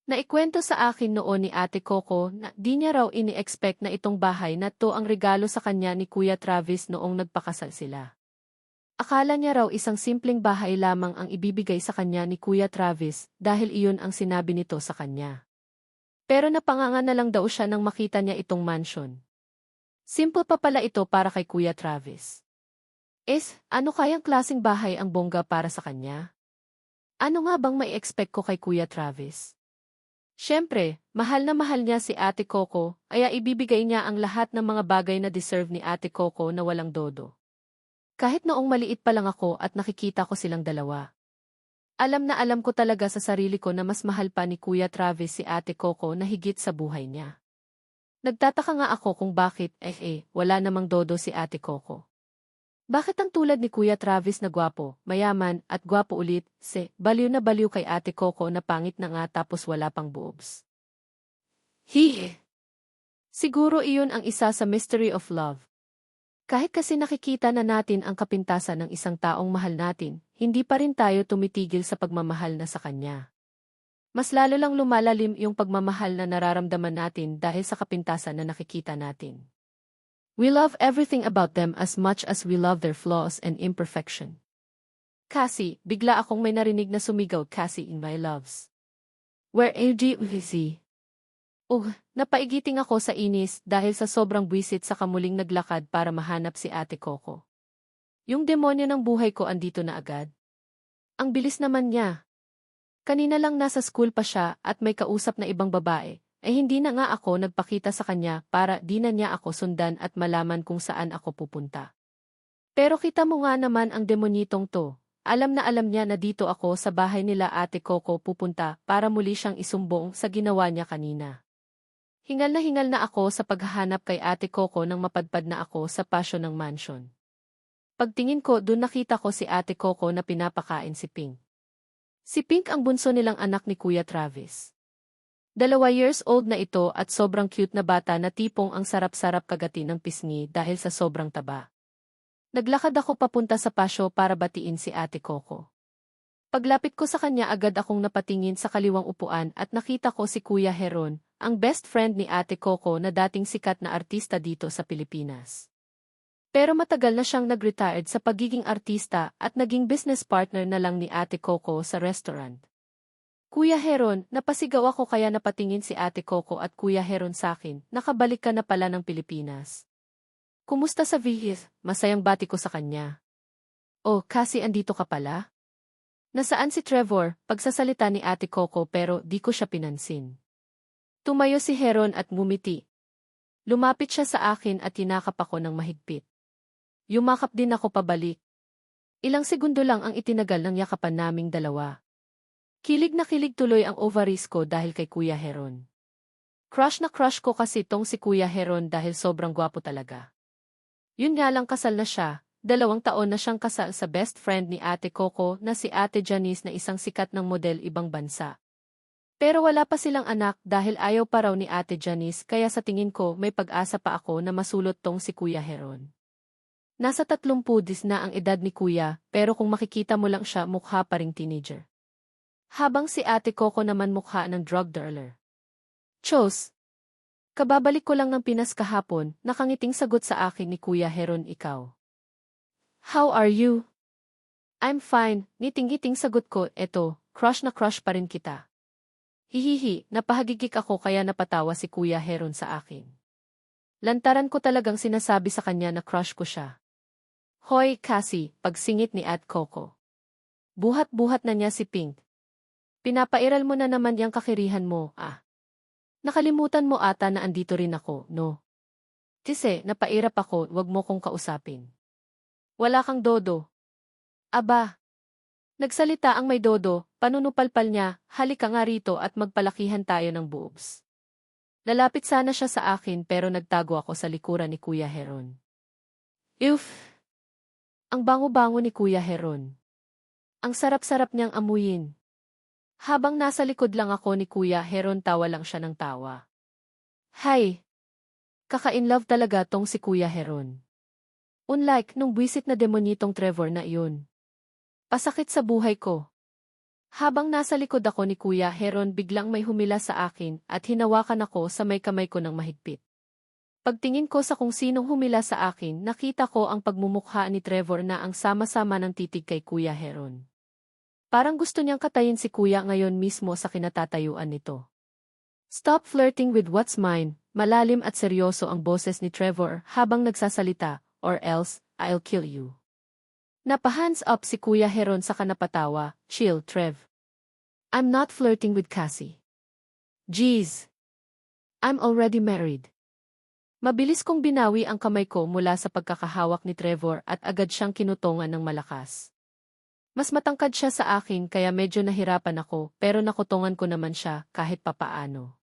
Naikwento sa akin noon ni Ate Coco na di niya raw ini-expect na itong bahay na to ang regalo sa kanya ni Kuya Travis noong nagpakasal sila. Akala niya raw isang simpleng bahay lamang ang ibibigay sa kanya ni Kuya Travis dahil iyon ang sinabi nito sa kanya. Pero napanganga na lang daw siya nang makita niya itong mansion. Simple pa pala ito para kay Kuya Travis. Ano kayang klaseng bahay ang bongga para sa kanya? Ano nga bang mai-expect ko kay Kuya Travis? Siyempre, mahal na mahal niya si Ate Coco, kaya ibibigay niya ang lahat ng mga bagay na deserve ni Ate Coco na walang dodo. Kahit noong maliit pa lang ako at nakikita ko silang dalawa. Alam na alam ko talaga sa sarili ko na mas mahal pa ni Kuya Travis si Ate Coco na higit sa buhay niya. Nagtataka nga ako kung bakit, wala namang dodo si Ate Coco. Bakit ang tulad ni Kuya Travis na gwapo, mayaman, at gwapo ulit, baliw na baliw kay Ate Coco na pangit na nga tapos wala pang boobs? Siguro iyon ang isa sa mystery of love. Kahit kasi nakikita na natin ang kapintasan ng isang taong mahal natin, hindi pa rin tayo tumitigil sa pagmamahal na sa kanya. Mas lalo lang lumalalim yung pagmamahal na nararamdaman natin dahil sa kapintasan na nakikita natin. We love everything about them as much as we love their flaws and imperfection. Cassie, bigla akong may narinig na sumigaw, Cassie in my loves. Where AG? Napaigiting ako sa inis dahil sa sobrang buwisit sa kamuling naglakad para mahanap si Ate Coco. Yung demonyo ng buhay ko andito na agad. Ang bilis naman niya. Kanina lang nasa school pa siya at may kausap na ibang babae, hindi na nga ako nagpakita sa kanya para di na niya ako sundan at malaman kung saan ako pupunta. Pero kita mo nga naman ang demonyitong to. Alam na alam niya na dito ako sa bahay nila Ate Coco pupunta para muli siyang isumbong sa ginawa niya kanina. Hingal na ako sa paghahanap kay Ate Coco nang mapadpad na ako sa pasyo ng mansion. Pagtingin ko dun nakita ko si Ate Coco na pinapakain si Pink. Si Pink ang bunso nilang anak ni Kuya Travis. 2 years old na ito at sobrang cute na bata na tipong ang sarap-sarap kagati ng pisngi dahil sa sobrang taba. Naglakad ako papunta sa pasyo para batiin si Ate Coco. Paglapit ko sa kanya agad akong napatingin sa kaliwang upuan at nakita ko si Kuya Heron, ang best friend ni Ate Coco na dating sikat na artista dito sa Pilipinas. Pero matagal na siyang nag-retired sa pagiging artista at naging business partner na lang ni Ate Coco sa restaurant. Kuya Heron, napasigaw ako kaya napatingin si Ate Coco at Kuya Heron sa akin, nakabalik ka na pala ng Pilipinas. Kumusta sa Vihis? Masayang bati ko sa kanya. Kasi andito ka pala? Nasaan si Trevor? Pagsasalita ni Ate Coco pero di ko siya pinansin. Tumayo si Heron at ngumiti. Lumapit siya sa akin at tinakap ako ng mahigpit. Yumakap din ako pabalik. Ilang segundo lang ang itinagal ng yakapan naming dalawa. Kilig na kilig tuloy ang ovaries ko dahil kay Kuya Heron. Crush na crush ko kasi tong si Kuya Heron dahil sobrang gwapo talaga. Yun nga lang kasal na siya, 2 taon na siyang kasal sa best friend ni Ate Coco na si Ate Janice na isang sikat ng model ibang bansa. Pero wala pa silang anak dahil ayaw pa raw ni Ate Janice kaya sa tingin ko may pag-asa pa ako na masulot tong si Kuya Heron. Nasa 30 na ang edad ni Kuya pero kung makikita mo lang siya mukha pa ring teenager. Habang si Ate Coco naman mukha ng drug dealer. Chos! Kababalik ko lang ng Pinas kahapon, nakangiting sagot sa akin ni Kuya Heron, ikaw. How are you? I'm fine, ngiting-ngiting sagot ko, eto, crush na crush pa rin kita. Hihihi, napahagigik ako kaya napatawa si Kuya Heron sa akin. Lantaran ko talagang sinasabi sa kanya na crush ko siya. Hoy, Cassie, pagsingit ni Ate Coco. Buhat-buhat na niya si Pink. Pinapairal mo na naman yung kakirihan mo, Nakalimutan mo ata na andito rin ako, no? Tise, napairap ako, wag mo kong kausapin. Wala kang dodo. Aba. Nagsalita ang may dodo, panunupalpal niya, halika nga rito at magpalakihan tayo ng boobs. Lalapit sana siya sa akin pero nagtago ako sa likuran ni Kuya Heron. Ang bango-bango ni Kuya Heron. Ang sarap-sarap niyang amuyin. Habang nasa likod lang ako ni Kuya Heron, tawa lang siya ng tawa. Hay! Kaka-in-love talaga tong si Kuya Heron. Unlike nung buwisit na demonitong Trevor na iyon. Pasakit sa buhay ko. Habang nasa likod ako ni Kuya Heron, biglang may humila sa akin at hinawakan ako sa may kamay ko ng mahigpit. Pagtingin ko sa kung sinong humila sa akin, nakita ko ang pagmumukha ni Trevor na ang sama-sama ng titig kay Kuya Heron. Parang gusto niyang katayin si Kuya ngayon mismo sa kinatatayuan nito. Stop flirting with what's mine, malalim at seryoso ang boses ni Trevor habang nagsasalita, or else, I'll kill you. Napa-hands up si Kuya Heron sa kanapatawa. Chill, Trev. I'm not flirting with Cassie. Jeez. I'm already married. Mabilis kong binawi ang kamay ko mula sa pagkakahawak ni Trevor at agad siyang kinutungan ng malakas. Mas matangkad siya sa akin kaya medyo nahirapan ako pero nakutungan ko naman siya kahit papaano.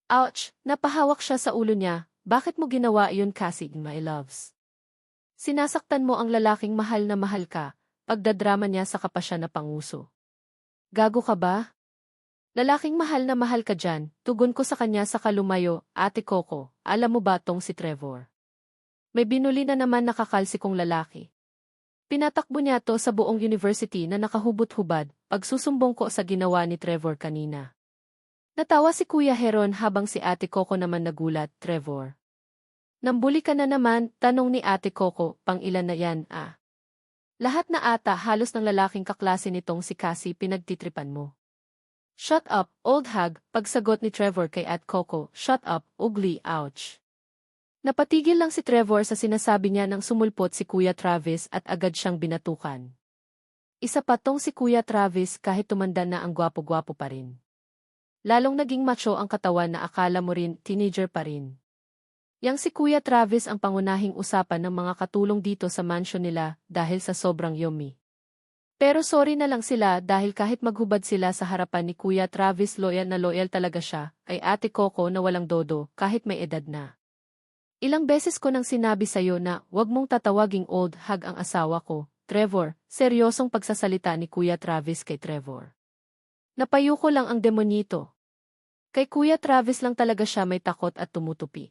Ouch! Napahawak siya sa ulo niya. Bakit mo ginawa iyon, Cassie, my loves? Sinasaktan mo ang lalaking mahal na mahal ka, pagdadrama niya sa kapasya na panguso. Gago ka ba? Lalaking mahal na mahal ka dyan, tugon ko sa kanya sa kalumayo, Ate Coco, alam mo ba tong si Trevor? May binuli na naman nakakalsi kong lalaki. Pinatakbo niya to sa buong university na nakahubot-hubad, pagsusumbong ko sa ginawa ni Trevor kanina. Natawa si Kuya Heron habang si Ate Coco naman nagulat, Trevor. Nambuli ka na naman, tanong ni Ate Coco, pang ilan na yan, ah? Lahat na ata halos ng lalaking kaklase nitong si Cassie pinagtitripan mo. Shut up, old hag, pagsagot ni Trevor kay Ate Coco, shut up, ugly, ouch. Napatigil lang si Trevor sa sinasabi niya nang sumulpot si Kuya Travis at agad siyang binatukan. Isa pa tong si Kuya Travis kahit tumanda na ang gwapo-gwapo pa rin. Lalong naging macho ang katawan na akala mo rin teenager pa rin. Yang si Kuya Travis ang pangunahing usapan ng mga katulong dito sa mansion nila dahil sa sobrang yummy. Pero sorry na lang sila dahil kahit maghubad sila sa harapan ni Kuya Travis, loyal na loyal talaga siya kay Ate Coco na walang dodo kahit may edad na. Ilang beses ko nang sinabi sa'yo na huwag mong tatawaging old hag ang asawa ko, Trevor, seryosong pagsasalita ni Kuya Travis kay Trevor. Napayuko lang ang demonito. Kay Kuya Travis lang talaga siya may takot at tumutupi.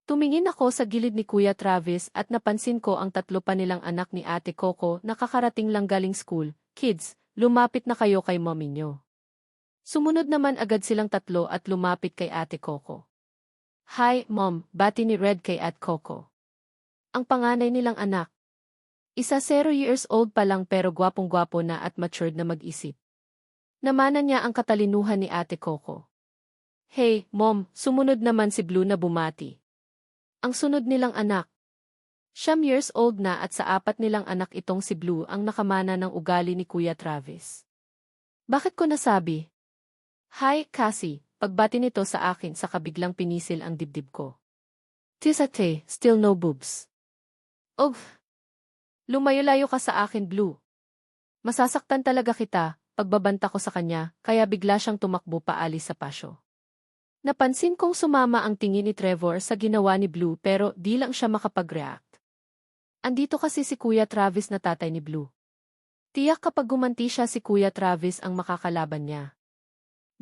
Tumingin ako sa gilid ni Kuya Travis at napansin ko ang tatlo pa nilang anak ni Ate Coco na kakarating lang galing school. Kids, lumapit na kayo kay mommy nyo. Sumunod naman agad silang tatlo at lumapit kay Ate Coco. Hi, Mom, bati ni Red kay Ate Coco. Ang panganay nilang anak. Isa 0 years old pa lang pero gwapong-gwapo na at matured na mag-isip. Namanan niya ang katalinuhan ni Ate Coco. Hey, Mom, sumunod naman si Blue na bumati. Ang sunod nilang anak. 9 years old na at sa 4 nilang anak itong si Blue ang nakamana ng ugali ni Kuya Travis. Bakit ko nasabi? Hi, Cassie. Pagbati nito sa akin sa kabiglang pinisil ang dibdib ko. Tisate, still no boobs. Ugh! Lumayo-layo ka sa akin, Blue. Masasaktan talaga kita, pagbabanta ko sa kanya, kaya bigla siyang tumakbo paalis sa pasyo. Napansin kong sumama ang tingin ni Trevor sa ginawa ni Blue pero di lang siya makapag-react. Andito kasi si Kuya Travis na tatay ni Blue. Tiyak kapag gumanti siya si Kuya Travis ang makakalaban niya.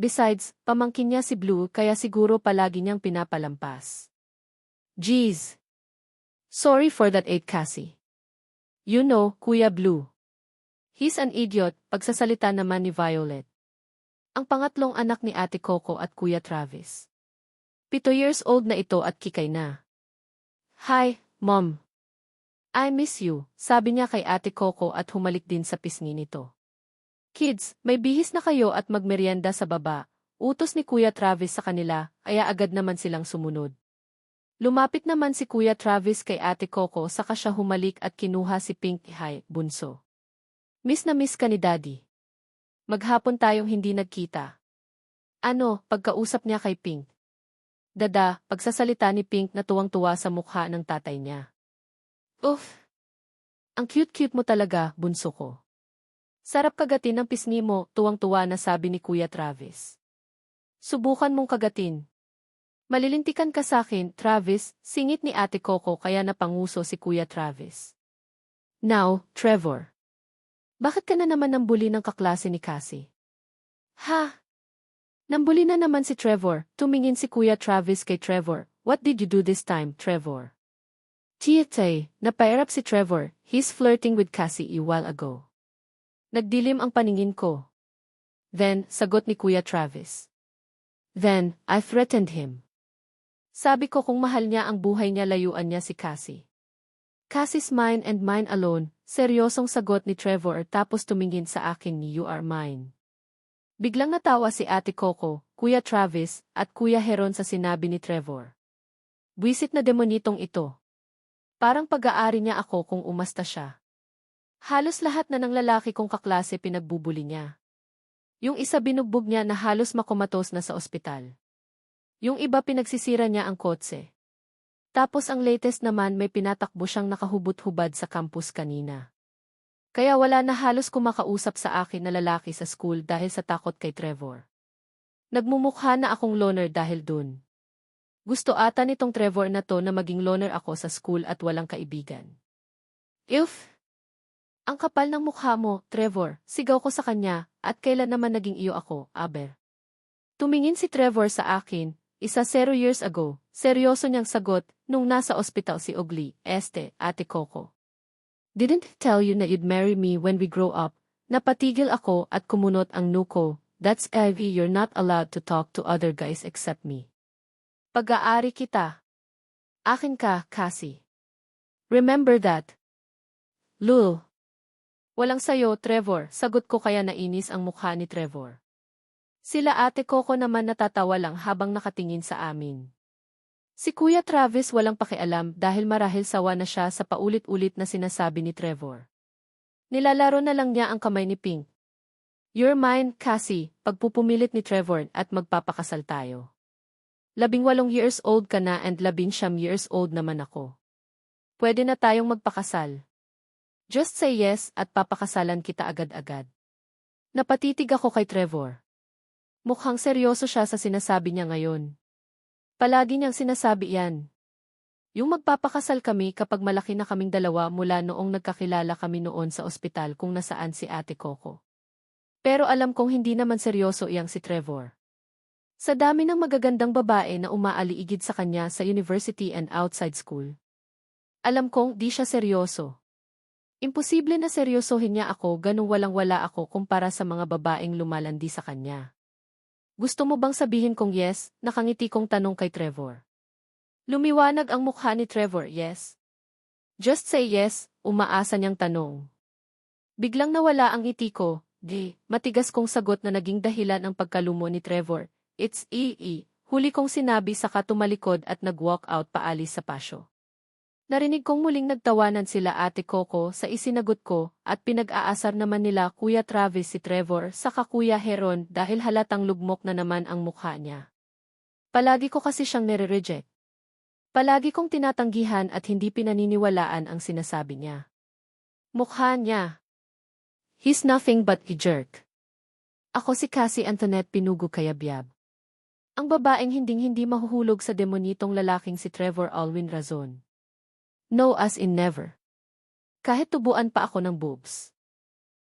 Besides, pamangkin niya si Blue kaya siguro palagi niyang pinapalampas. Jeez. Sorry for that 8 Cassie. You know, Kuya Blue. He's an idiot, pagsasalita naman ni Violet. Ang pangatlong anak ni Ate Coco at Kuya Travis. 7 years old na ito at kikay na. Hi, Mom. I miss you, sabi niya kay Ate Coco at humalik din sa pisngi nito. Kids, may bihis na kayo at magmeryenda sa baba, utos ni Kuya Travis sa kanila, kaya agad naman silang sumunod. Lumapit naman si Kuya Travis kay Ate Coco saka siya humalik at kinuha si Pink. Hi, bunso. Miss na miss ka ni Daddy. Maghapon tayong hindi nagkita. Ano, pagkausap niya kay Pink. Dada, pagsasalita ni Pink na tuwang-tuwa sa mukha ng tatay niya. Uff! Ang cute-cute mo talaga, bunso ko. Sarap kagatin ng pisngi mo, tuwang-tuwa na sabi ni Kuya Travis. Subukan mong kagatin. Malilintikan ka sa akin, Travis, singit ni Ate Coco kaya napanguso si Kuya Travis. Now, Trevor. Bakit ka na naman nambuli ng kaklase ni Cassie? Ha? Nambuli na naman si Trevor, tumingin si Kuya Travis kay Trevor. What did you do this time, Trevor? Tiyatay, napairap si Trevor, he's flirting with Cassie a while ago. Nagdilim ang paningin ko. Then, sagot ni Kuya Travis. Then, I threatened him. Sabi ko kung mahal niya ang buhay niya layuan niya si Cassie. Cassie's mine and mine alone, seryosong sagot ni Trevor tapos tumingin sa akin ni You are mine. Biglang natawa si Ate Coco, Kuya Travis, at Kuya Heron sa sinabi ni Trevor. Buwisit na demonitong ito. Parang pag-aari niya ako kung umasta siya. Halos lahat na ng lalaki kong kaklase pinagbubuli niya. Yung isa binugbog niya na halos makomatos na sa ospital. Yung iba pinagsisira niya ang kotse. Tapos ang latest naman may pinatakbo siyang nakahubot-hubad sa campus kanina. Kaya wala na halos kumakausap sa akin na lalaki sa school dahil sa takot kay Trevor. Nagmumukha na akong loner dahil dun. Gusto ata nitong Trevor na to na maging loner ako sa school at walang kaibigan. If! Ang kapal ng mukha mo, Trevor, sigaw ko sa kanya, at kailan naman naging iyo ako, aber. Tumingin si Trevor sa akin, 0 years ago, seryoso niyang sagot, nung nasa ospital si Ugly, Ate Coco. Didn't I tell you na you'd marry me when we grow up? Napatigil ako at kumunot ang nuko, that's Ivy, you're not allowed to talk to other guys except me. Pag-aari kita. Akin ka, Cassie. Remember that. Lul. Walang sayo, Trevor, sagot ko kaya nainis ang mukha ni Trevor. Sila Ate Coco naman natatawa lang habang nakatingin sa amin. Si Kuya Travis walang pakialam dahil marahil sawa na siya sa paulit-ulit na sinasabi ni Trevor. Nilalaro na lang niya ang kamay ni Pink. You're mine, Cassie, pagpupumilit ni Trevor at magpapakasal tayo. 18 years old ka na and 19 years old naman ako. Pwede na tayong magpakasal. Just say yes at papakasalan kita agad-agad. Napatitig ako kay Trevor. Mukhang seryoso siya sa sinasabi niya ngayon. Palagi niyang sinasabi yan. Yung magpapakasal kami kapag malaki na kaming dalawa mula noong nagkakilala kami noon sa ospital kung nasaan si Ate Coco. Pero alam kong hindi naman seryoso iyang si Trevor. Sa dami ng magagandang babae na umaaliigid sa kanya sa university and outside school. Alam kong di siya seryoso. Imposible na seryosohin niya ako ganung walang-wala ako kumpara sa mga babaeng lumalandi sa kanya. Gusto mo bang sabihin kong yes? Nakangiti kong tanong kay Trevor. Lumiwanag ang mukha ni Trevor, yes. Just say yes, umaasa niyang tanong. Biglang nawala ang ngiti ko, matigas kong sagot na naging dahilan ang pagkalumo ni Trevor. It's huli kong sinabi saka tumalikod at nag-walk out paalis sa pasyo. Narinig kong muling nagtawanan sila Ate Coco sa isinagot ko at pinag-aasar naman nila Kuya Travis si Trevor saka Kuya Heron dahil halatang lugmok na naman ang mukha niya. Palagi ko kasi siyang nire-reject. Palagi kong tinatanggihan at hindi pinaniniwalaan ang sinasabi niya. Mukha niya. He's nothing but a jerk. Ako si Cassie Antoinette Pinugo Kayabyab. Ang babaeng hinding-hindi mahuhulog sa demonitong lalaking si Trevor Alwin Razon. No as in never. Kahit tubuan pa ako ng boobs.